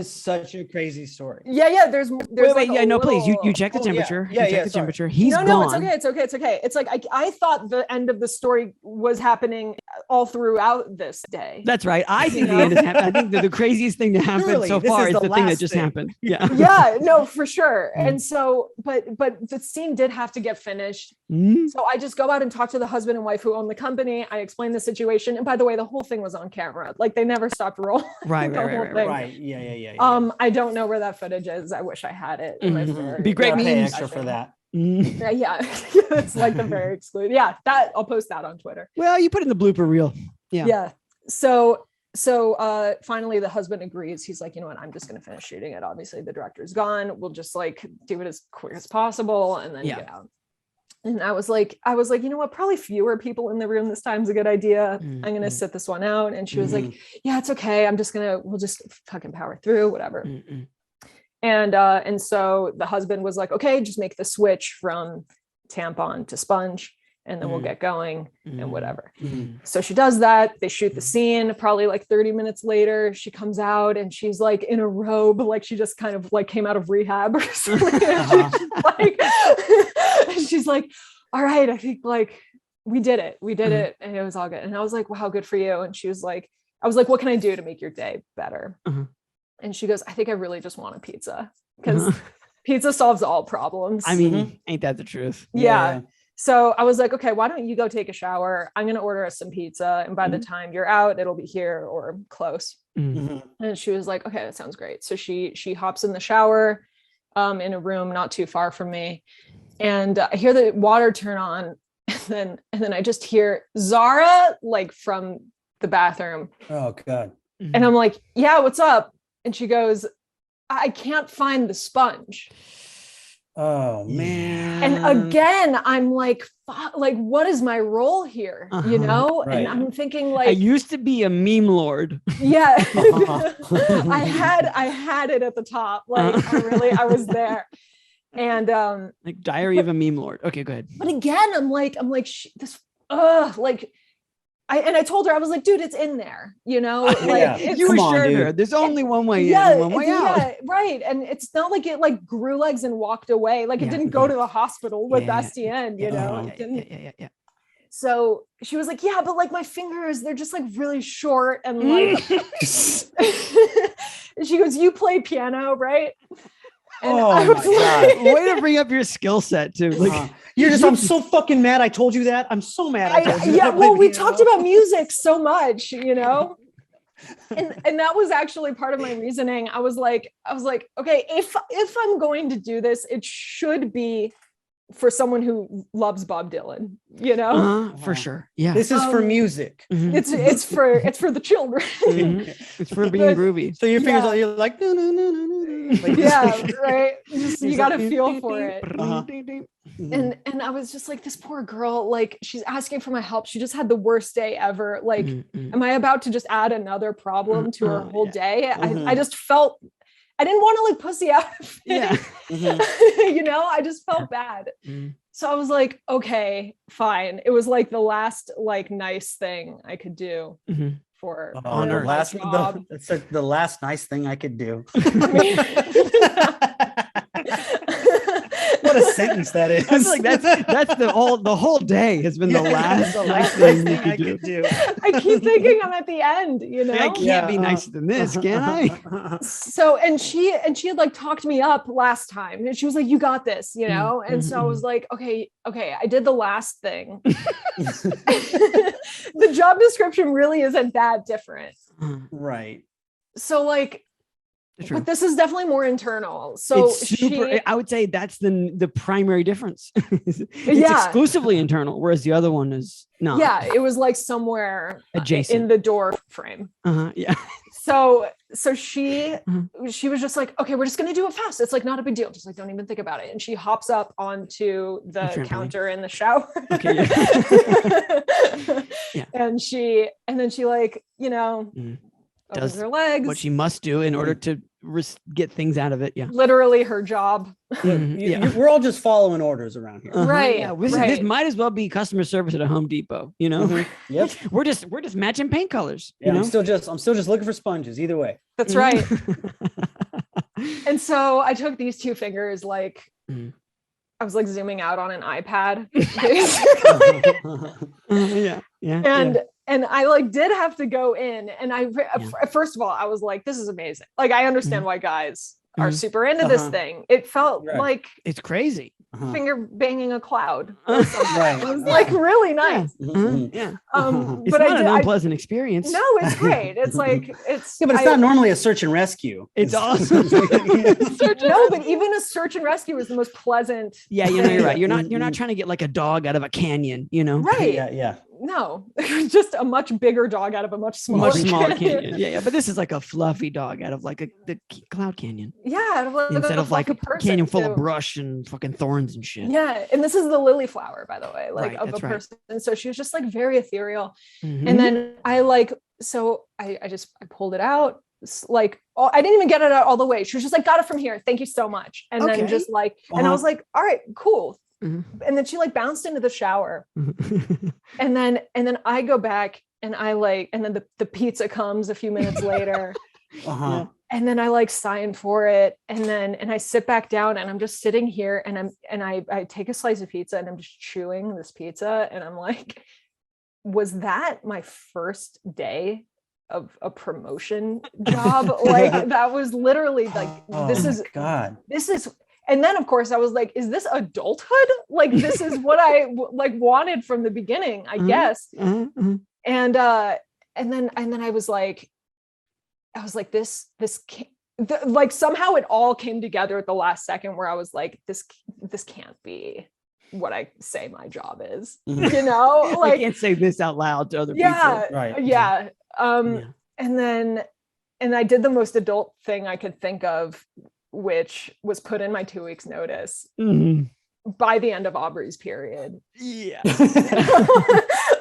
such a crazy story. Yeah. There's wait, no, please. You check the temperature. Yeah. Check the temperature. He's gone. No, it's okay. It's like I thought the end of the story was happening all throughout this day. That's right. I think the end is happening. I think that the craziest thing to happen so far is the thing that just happened. Yeah. Yeah, no, for sure. And so, but the scene did have to get finished. So I just go out and talk to the husband and wife who own the company. I explain the situation. And by the way, the whole thing was on camera. Like they never stopped rolling. Right. Yeah. I don't know where that footage is. I wish I had it. Be great memes extra for that. Yeah. It's like the very exclusive. Yeah, that I'll post that on Twitter. Well, you put in the blooper reel. Yeah. So finally the husband agrees. He's like, you know what, I'm just going to finish shooting it. Obviously the director's gone. We'll just like do it as quick as possible and then get out. And I was like, you know what, probably fewer people in the room this time's a good idea. I'm going to sit this one out. And she was like, yeah, it's okay. We'll just fucking power through, whatever. And so the husband was like, okay, just make the switch from tampon to sponge. And then we'll get going and whatever. So she does that. They shoot the scene. Probably like 30 minutes later, she comes out and she's like in a robe, like she just kind of like came out of rehab or something. She's like, all right, I think like we did it. And it was all good. And I was like, wow, good for you. And she was like, I was like, what can I do to make your day better? And she goes, I think I really just want a pizza because pizza solves all problems. I mean, ain't that the truth? Yeah. So I was like, okay, why don't you go take a shower? I'm going to order us some pizza. And by the time you're out, it'll be here or close. And she was like, okay, that sounds great. So she hops in the shower in a room not too far from me. And I hear the water turn on. And then I just hear Zara like from the bathroom. Oh, God. And I'm like, yeah, what's up? And she goes, I can't find the sponge. Oh man. And again, I'm like, what is my role here? You know? Right. And I'm thinking like, I used to be a meme lord. Yeah. I had it at the top. Like I was there. And like Diary of a Meme Lord. Okay, go ahead. But again, I'm like I told her, I was like, dude, it's in there, you know, like you assured her there's only one way in and one way out. Yeah, right. And it's not like it like grew legs and walked away. Like it didn't go to the hospital with Bastien, you know? Yeah. So she was like, yeah, but like my fingers, they're just like really short and like, and she goes, you play piano, right? And I was like, way to bring up your skill set too. Like I'm so fucking mad. I told you that. I'm so mad. We talked about music so much, you know, and that was actually part of my reasoning. I was like, okay, if I'm going to do this, it should be for someone who loves Bob Dylan, you know, for sure. Yeah. This is for music. It's for the children. It's for being groovy. So your fingers are, you're like, no. Like, yeah. Right. You got to feel for it. And I was just like, this poor girl, like she's asking for my help. She just had the worst day ever. Like, am I about to just add another problem to her whole day? I just felt, I didn't want to like pussy out of it. You know, I just felt bad. So I was like, okay, fine. It was like the last like nice thing I could do for the last nice thing I could do. What a sentence that is. I feel like that's the whole day has been the last nice thing you could do. I keep thinking I'm at the end, you know. I can't be nicer than this, can I? So and she had like talked me up last time, and she was like, "You got this," you know. And so I was like, "Okay, I did the last thing." The job description really isn't that different, right? So like, True. But this is definitely more internal. So I would say that's the primary difference. It's exclusively internal, whereas the other one is not. Yeah, it was like somewhere adjacent in the door frame. Yeah. So she was just like, okay, we're just gonna do it fast. It's like not a big deal. Just like don't even think about it. And she hops up onto the counter in the shower. Okay. Yeah. And then she like, does her legs, what she must do in order to get things out of it. Yeah, literally her job. We're all just following orders around here, right? Yeah, this might as well be customer service at a Home Depot. Yep. We're just matching paint colors. Yeah, I'm still just looking for sponges. Either way. That's right. And so I took these two fingers, like I was like zooming out on an iPad, basically. And I like did have to go in, and first of all, I was like, this is amazing. Like, I understand why guys are super into this thing. It felt like it's crazy. Finger banging a cloud. Right. It was like really nice. Yeah. It's but not an unpleasant experience. No, it's great. It's like it's but it's not normally a search and rescue. It's awesome. No, but even a search and rescue is the most pleasant. Yeah, you're right. You're not trying to get like a dog out of a canyon, Right. Yeah. No, just a much bigger dog out of a much smaller canyon. Yeah. But this is like a fluffy dog out of like the Cloud Canyon. Yeah, instead of like a canyon full of brush and fucking thorns and shit. Yeah, and this is the lily flower, by the way, like of a person. And so she was just like very ethereal. And then I pulled it out. Like I didn't even get it out all the way. She was just like, got it from here. Thank you so much. And then just like, and I was like, all right, cool. And then she like bounced into the shower. and then I go back and and then the pizza comes a few minutes later. And then I like sign for it. And I sit back down and I'm just sitting here and I take a slice of pizza and I'm just chewing this pizza. And I'm like, was that my first day of a promotion job? Like that was literally like, this is, and then of course I was like, is this adulthood? Like, this is what I like wanted from the beginning, I guess. And then I was like, this can't, like somehow it all came together at the last second where I was like, this can't be what I say my job is, like I can't say this out loud to other people. Right. Yeah. And I did the most adult thing I could think of, which was put in my 2 weeks notice by the end of Aubrey's period. Yeah.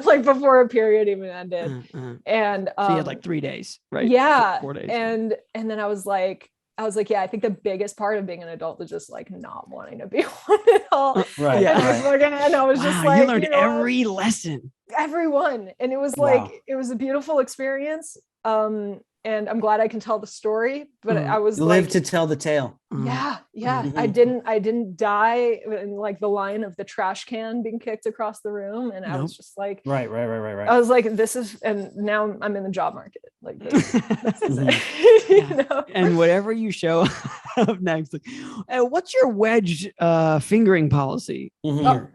Like before a period even ended. And so you had like 3 days, right? Yeah. 4 days. And then I was like, yeah, I think the biggest part of being an adult is just like not wanting to be one at all. Right. Yeah. And I was just like, you learned every lesson. Everyone. And it was like, it was a beautiful experience. And I'm glad I can tell the story, but I was live to tell the tale. Yeah. I didn't die in like the line of the trash can being kicked across the room. And I was just like, right. I was like, this is, and now I'm in the job market. Like this is it. And whatever you show up next, like, what's your wedge fingering policy? Yeah,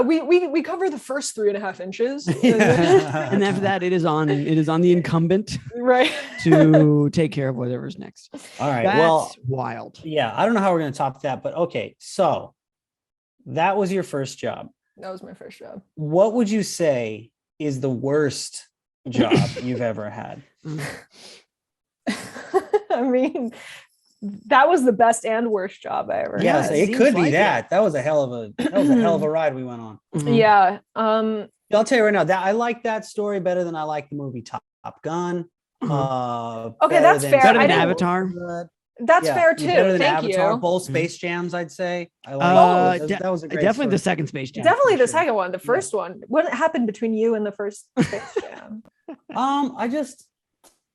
we cover the first 3.5 inches. And after that, it is on the incumbent, right, to take care of whatever's next. All right. That's wild. Yeah, I don't know how we're going to top that, but okay. So that was your first job. That was my first job. What would you say is the worst job you've ever had? I mean, that was the best and worst job I ever had. Yeah, it could be that. That was a hell of a ride we went on. Yeah. I'll tell you right now that I like that story better than I like the movie Top Gun. Okay, that's fair. Better than Avatar. That's fair too. Better than Thank Avatar. you. Both Space Jams, I'd say. I like that was a great definitely story. the second Space Jam. Definitely the second one. The first one. What happened between you and the first Space Jam?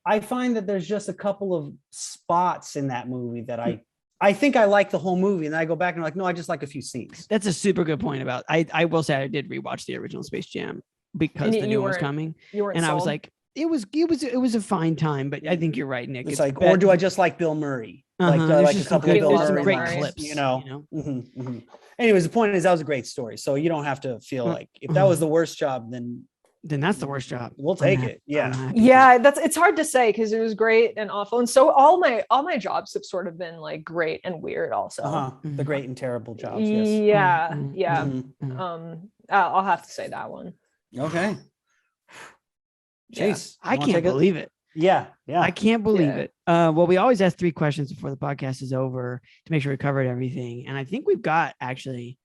I find that there's just a couple of spots in that movie that I think I like the whole movie, and then I go back and I'm like, no, I just like a few scenes. That's a super good point about. I will say I did rewatch the original Space Jam because the new one was coming, and I was like, it was a fine time, but I think you're right, Nick. It's like, or do I just like Bill Murray? Like a couple of Bill Murray some great lines, clips, Anyways, the point is that was a great story, so you don't have to feel like if that was the worst job, then then that's the worst job. We'll take it. Yeah. Yeah, it's hard to say because it was great and awful. And so all my jobs have sort of been like great and weird also. The great and terrible jobs. Yes. Yeah. I'll have to say that one. Okay. Chase, I can't believe it. Yeah. I can't believe it. Well, we always ask 3 questions before the podcast is over to make sure we covered everything. And I think we've got actually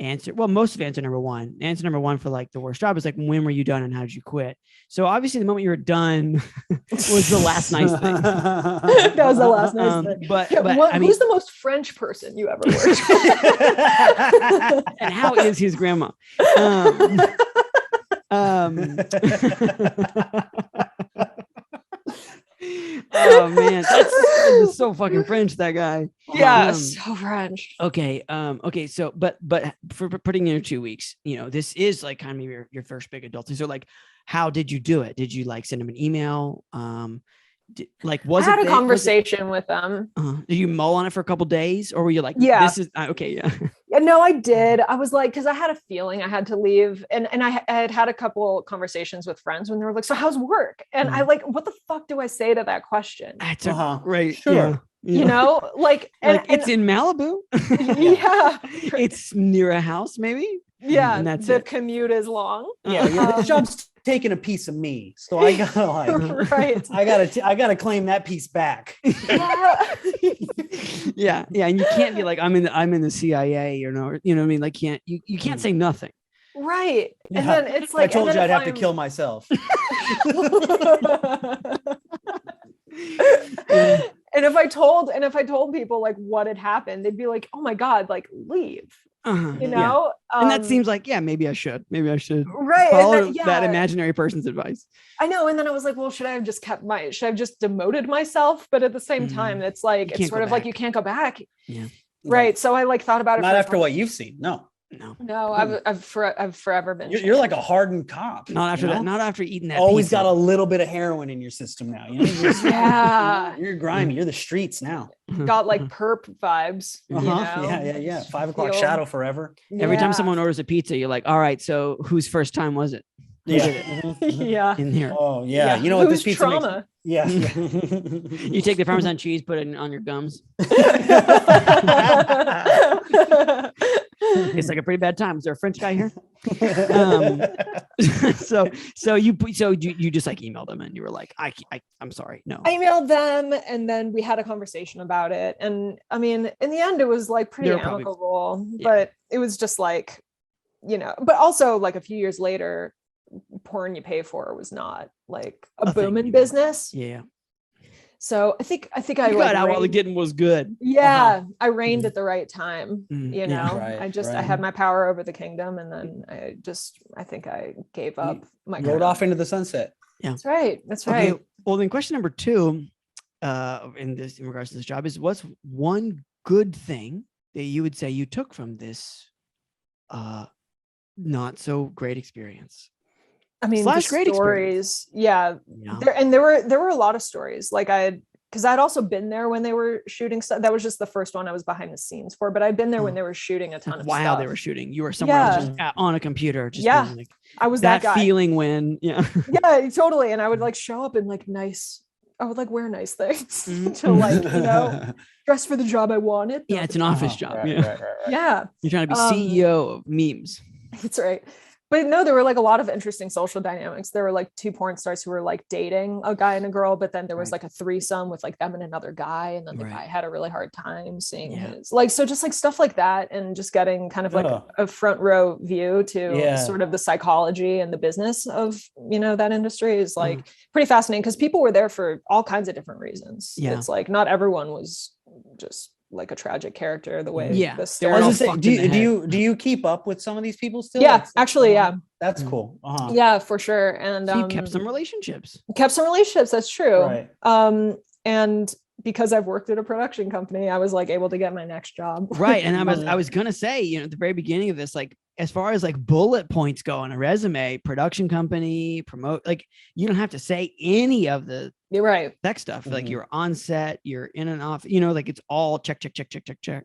most of answer number 1. Answer number 1 for like the worst job is like, when were you done and how did you quit? So obviously the moment you were done was the last nice thing. That was the last nice thing. But who's the most French person you ever worked with? And how is his grandma? Oh man, that's so fucking French, that guy. Yeah, so French. Okay. So, but for putting in 2 weeks, this is like kind of your first big adult thing. So like, how did you do it? Did you like send him an email? I had a conversation with them. Did you mull on it for a couple days, or were you like, yeah, this is okay? Yeah. No, I did. I was like, because I had a feeling I had to leave, and I had a couple conversations with friends when they were like, so how's work? And I like, what the fuck do I say to that question? That's a great, sure. Yeah. It's in Malibu. Yeah. It's near a house, maybe. Yeah. And that's the commute is long. Yeah. This job's taking a piece of me, so I gotta like, right. I gotta claim that piece back. Yeah. And you can't be like, I'm in the CIA, you know what I mean? Like, you can't say nothing. Right. Yeah. And then it's like, I told you I'd have to kill myself. And if I told people like what had happened, they'd be like, oh my God, like leave. And that seems like, maybe I should right follow that imaginary person's advice. I know. And then I was like, well, should I have just demoted myself? But at the same time, it's like, it's sort of like, you can't go back. Yeah. Right. So I like thought about it. Not after what you've seen. No, I've forever been. You're like a hardened cop. Not after that. Not after eating that. Always got a little bit of heroin in your system now. You're grimy. You're the streets now. Got like perp vibes. Yeah. 5 o'clock shadow forever. Every time someone orders a pizza, you're like, all right, so whose first time was it? Yeah. In here. Oh yeah. You know what this pizza trauma? Yeah. You take the Parmesan cheese, put it on your gums. It's like a pretty bad time. Is there a French guy here? So you just like emailed them and you were like, I'm sorry. No. I emailed them and then we had a conversation about it. And I mean, in the end, it was like pretty amicable, but it was just like, but also like a few years later, porn you pay for was not like a booming business. Yeah. So I think I got out while the getting was good. Yeah. I reigned at the right time. Right, I had my power over the kingdom, and then I think I gave up my rode off into the sunset. Yeah. That's right. Okay. Well, then question number 2, in regards to this job is, what's one good thing that you would say you took from this not so great experience? I mean, great stories. Yeah. There were a lot of stories. Like because I'd also been there when they were shooting stuff. That was just the first one I was behind the sines for, but I'd been there when they were shooting a ton of stuff. While they were shooting, you were somewhere else just on a computer. Just being like, I was that guy. Feeling when, yeah, totally. And I would like show up in like I would like wear nice things to like, dress for the job I wanted. Yeah. It's an office job. Right. Yeah. You're trying to be CEO of memes. That's right. But no, there were like a lot of interesting social dynamics. There were like 2 porn stars who were like dating a guy and a girl, but then there was like a threesome with like them and another guy. And then the guy had a really hard time seeing his, like, so just like stuff like that. And just getting kind of like a front row view to sort of the psychology and the business of, that industry is like pretty fascinating, because people were there for all kinds of different reasons. Yeah. It's like, not everyone was just like a tragic character the way do you keep up with some of these people still? Actually that's cool. Yeah, for sure. And so you kept some relationships. That's true. Right. And because I've worked at a production company, I was like able to get my next job. Right. And I was gonna say, at the very beginning of this, like, as far as like bullet points go on a resume, production company, promote, like, you don't have to say any of the You're right. Tech stuff. Like you're on set, you're in and off, you know, like it's all check.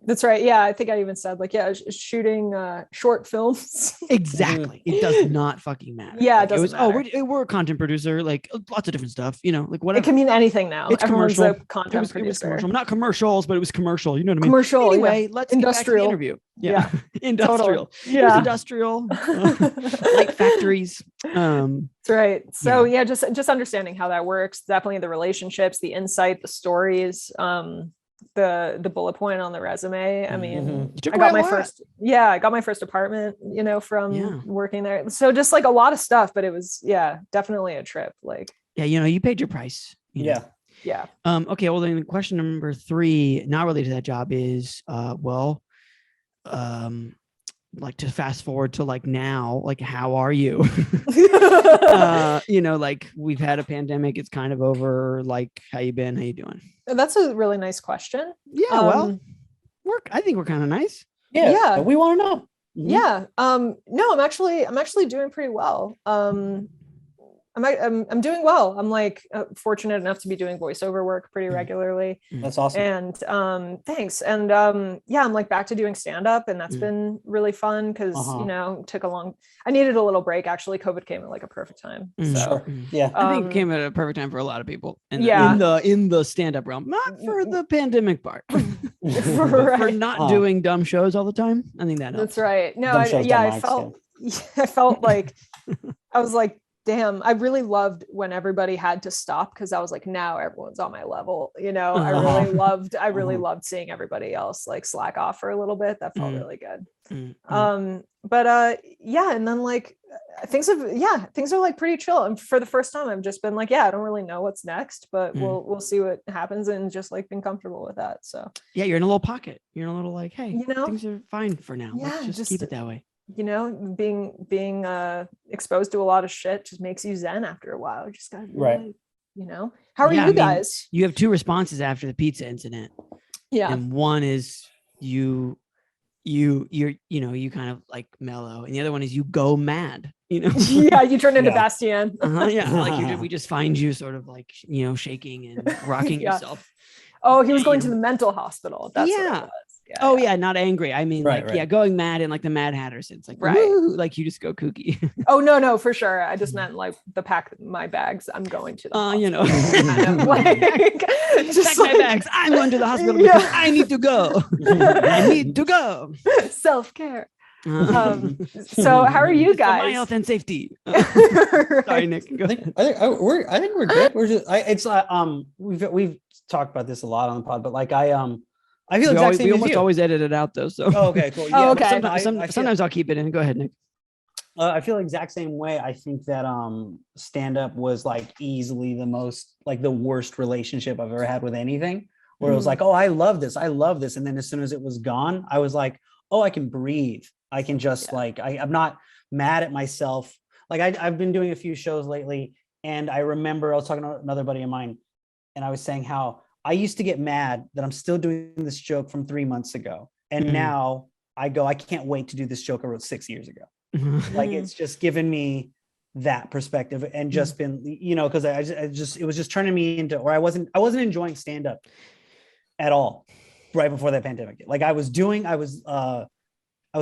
That's right. Yeah. I think I even said like, yeah, shooting short films. Exactly. It does not fucking matter. Yeah. Like, it doesn't matter. We're a content producer, like lots of different stuff, you know, like whatever. It can mean anything now. It's Everyone's commercial. a content producer. It was commercial. Not commercials, but it was commercial. You know what I mean? Commercial. Anyway, let's industrial. get back to the interview. Yeah. Industrial. Totally. Yeah. It was industrial. Light factories. That's right. So yeah, just understanding how that works. Definitely the relationships, the insight, the stories, the bullet point on the resume. I mean, I got my first apartment, you know, from working there. So just like a lot of stuff, but it was definitely a trip. Like you know, you paid your price. You know? Yeah. Okay. Well, then question number 3, not related to that job, is like to fast forward to like now, like how are you? You know, like we've had a pandemic, it's kind of over. Like how you been? How you doing? That's a really nice question. Yeah, well, I think we're kind of nice. Yeah, we want to know. Yeah. No, I'm actually doing pretty well. I'm doing well. I'm like fortunate enough to be doing voiceover work pretty regularly. That's awesome. And thanks. And I'm like back to doing stand-up, and that's been really fun because you know, I needed a little break. Actually, COVID came at like a perfect time. So yeah, I think it came at a perfect time for a lot of people. In the stand-up realm, not for the pandemic part. For not doing dumb shows all the time. I think that helps. That's right. No, I felt like I was like, damn, I really loved when everybody had to stop, because I was like, now everyone's on my level, you know. I really loved seeing everybody else like slack off for a little bit. That felt really good. And then like things are like pretty chill, and for the first time I've just been like, I don't really know what's next, but we'll see what happens, and just like been comfortable with that. So you're in a little pocket, you're in a little like, hey, you know, things are fine for now. Let's just keep it that way. You know, being exposed to a lot of shit just makes you zen after a while. You just gotta be like, you know. How are you guys? You have 2 responses after the pizza incident. Yeah. And one is you kind of like mellow, and the other one is you go mad, you know. You turn into Bastien. Like we just find you sort of like, you know, shaking and rocking yourself. Oh, he was going to the mental hospital. That's what it was. Not angry. I mean, going mad in like the Mad Hatter sense, like like you just go kooky. Oh no, for sure. I just meant like pack my bags. I'm going to the hospital. You know, just pack my bags. I'm going to the hospital because I need to go. I need to go. Self-care. So how are you guys? For my health and safety. Sorry, Nick. Go ahead. I think we're good. We're just we've talked about this a lot on the pod, but like I feel exactly same. We almost always edit it out though. So okay, cool. Yeah, okay. Sometimes I'll keep it in. Go ahead, Nick. I feel the exact same way. I think that stand-up was like easily the most, like the worst relationship I've ever had with anything. Where it was like, oh, I love this, and then as soon as it was gone, I was like, oh, I can breathe. I can just like I'm not mad at myself. Like I've been doing a few shows lately, and I remember I was talking to another buddy of mine, and I was saying how I used to get mad that I'm still doing this joke from 3 months ago. And now I can't wait to do this joke I wrote 6 years ago. Like it's just given me that perspective, and just been, you know, because it was just turning me into, or I wasn't enjoying stand-up at all right before that pandemic. Like I was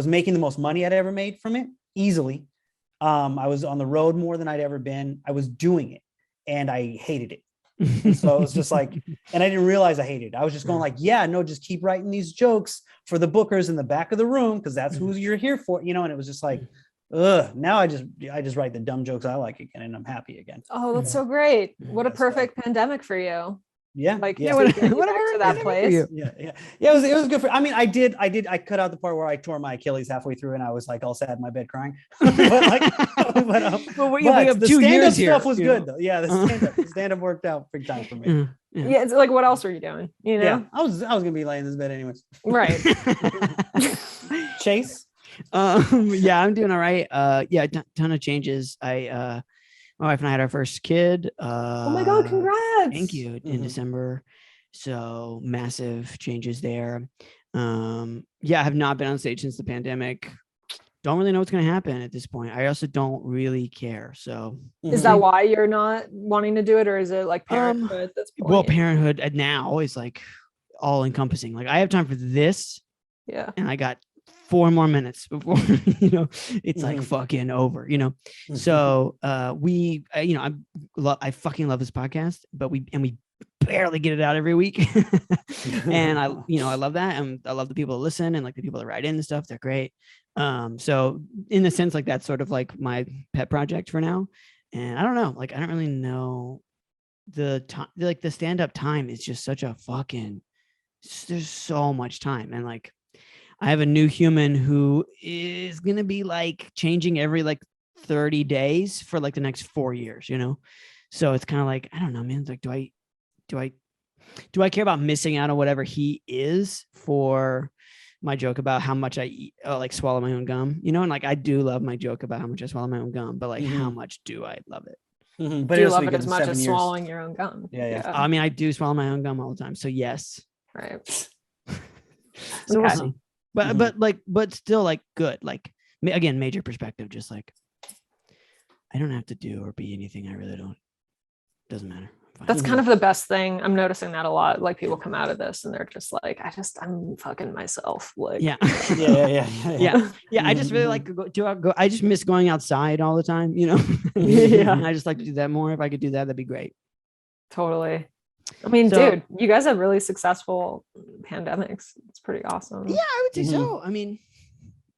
making the most money I'd ever made from it easily. I was on the road more than I'd ever been. I was doing it and I hated it. And so it was just like, and I didn't realize I hated it. I was just going like, just keep writing these jokes for the bookers in the back of the room, because that's who you're here for, you know. And it was just like, now I just write the dumb jokes I like again, and I'm happy again. Oh, that's so great. What a perfect pandemic for you. Yeah. Like whatever to that place. Yeah. It was good for, I mean, I cut out the part where I tore my Achilles halfway through, and I was like all sad in my bed crying. but the stand-up stuff was good though. Yeah, the stand-up worked out big time for me. Yeah, it's like, what else are you doing? You know? Yeah, I was gonna be laying in this bed anyways. Right. Chase. I'm doing all right. Ton of changes. My wife and I had our first kid. Oh my God, congrats. Thank you. In December. So massive changes there. I have not been on stage since the pandemic. don't really know what's going to happen at this point. I also don't really care. So is that why you're not wanting to do it, or is it like parenthood at this point? Well, parenthood now is like all encompassing. Like I have time for this. Yeah. And I got 4 more minutes before, it's like fucking over, So I fucking love this podcast, but we barely get it out every week. And I love that. And I love the people that listen and like the people that write in and stuff. They're great. So in a sense, like that's sort of like my pet project for now. And I don't know, like, I don't really know the time, like the stand-up time is just such a fucking, there's so much time. And like, I have a new human who is going to be like changing every like 30 days for like the next 4 years, So it's kind of like, I don't know, man. It's like, do I care about missing out on whatever he is for my joke about how much I eat, like swallow my own gum, And like, I do love my joke about how much I swallow my own gum, but like, how much do I love it? But do you love it as much as swallowing your own gum? Yeah. I mean, I do swallow my own gum all the time. So yes. Right. So we'll see. But still like good. Like again, major perspective, just like I don't have to do or be anything I really don't. Doesn't matter. That's kind of the best thing. I'm noticing that a lot. Like people come out of this and they're just like, I'm fucking myself. Like, yeah. Yeah. I just really like to go. I just miss going outside all the time, Yeah. I just like to do that more. If I could do that, that'd be great. Totally. I mean, dude, you guys have really successful pandemics. It's pretty awesome. Yeah, I would say so. I mean,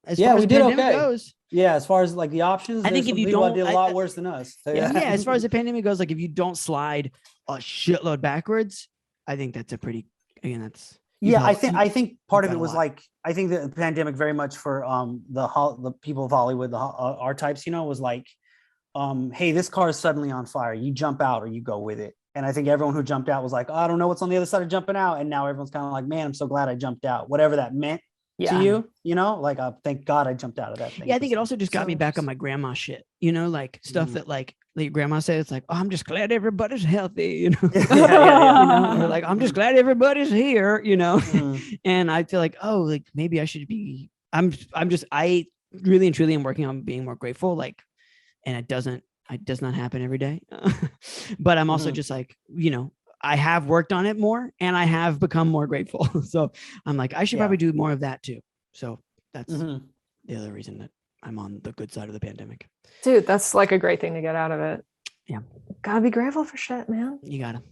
as far as we did okay. Goes, yeah, as far as like the options, I think if you don't, did a lot worse than us. So, yeah, as far as the pandemic goes, like if you don't slide a shitload backwards, I think that's a pretty. Again, that's. I think part of it was like I think the pandemic very much for the people of Hollywood, our types, was like, hey, this car is suddenly on fire. You jump out or you go with it. And I think everyone who jumped out was like, oh, I don't know what's on the other side of jumping out. And now everyone's kind of like, man, I'm so glad I jumped out. Whatever that meant to you, like, thank God I jumped out of that thing. Yeah, I think it also just got me back on my grandma shit, like stuff that like your grandma said, it's like, oh, I'm just glad everybody's healthy, Or like, I'm just glad everybody's here, And I feel like, oh, like maybe I should be, I really and truly am working on being more grateful. Like, and it does not happen every day. But I'm also just like, I have worked on it more and I have become more grateful. So I'm like, I should probably do more of that too. So that's the other reason that I'm on the good side of the pandemic. Dude, that's like a great thing to get out of it. Yeah. Gotta be grateful for shit, man. You gotta.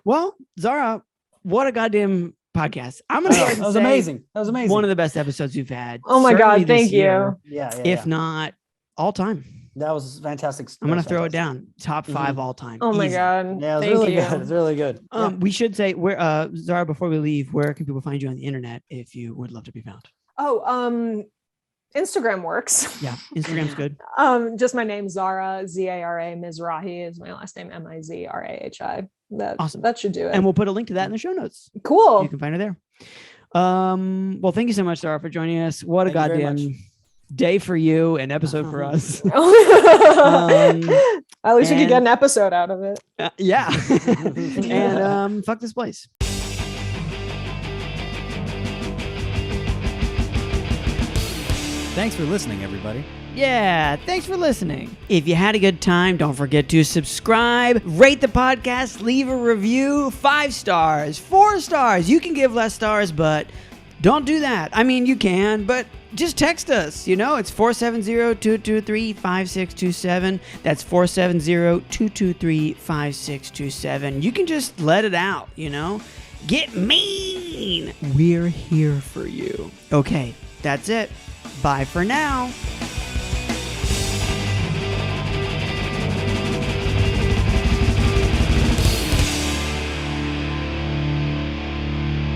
Well, Zara, what a goddamn podcast. I'm gonna that was amazing. That was amazing. One of the best episodes we've had. Oh my God, thank you. Yeah. If not all time. That was fantastic. I'm going to throw it down. Top 5 all time. Oh my God. Yeah, it's really good. It's really good. We should say where, Zara, before we leave, where can people find you on the internet if you would love to be found? Oh, Instagram works. Yeah, Instagram's good. Just my name, Zara, Zara Mizrahi is my last name, Mizrahi. Awesome. That should do it. And we'll put a link to that in the show notes. Cool. You can find her there. Well, thank you so much, Zara, for joining us. What a goddamn day for you, an episode for us. At least you could get an episode out of it. Yeah. And fuck this place. Thanks for listening, everybody. Yeah, thanks for listening. If you had a good time, don't forget to subscribe, rate the podcast, leave a review, 5 stars, 4 stars. You can give less stars, but don't do that. I mean, you can, but just text us, it's 470-223-5627. That's 470-223-5627. You can just let it out, Get mean. We're here for you. Okay, that's it. Bye for now.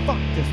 Fuck this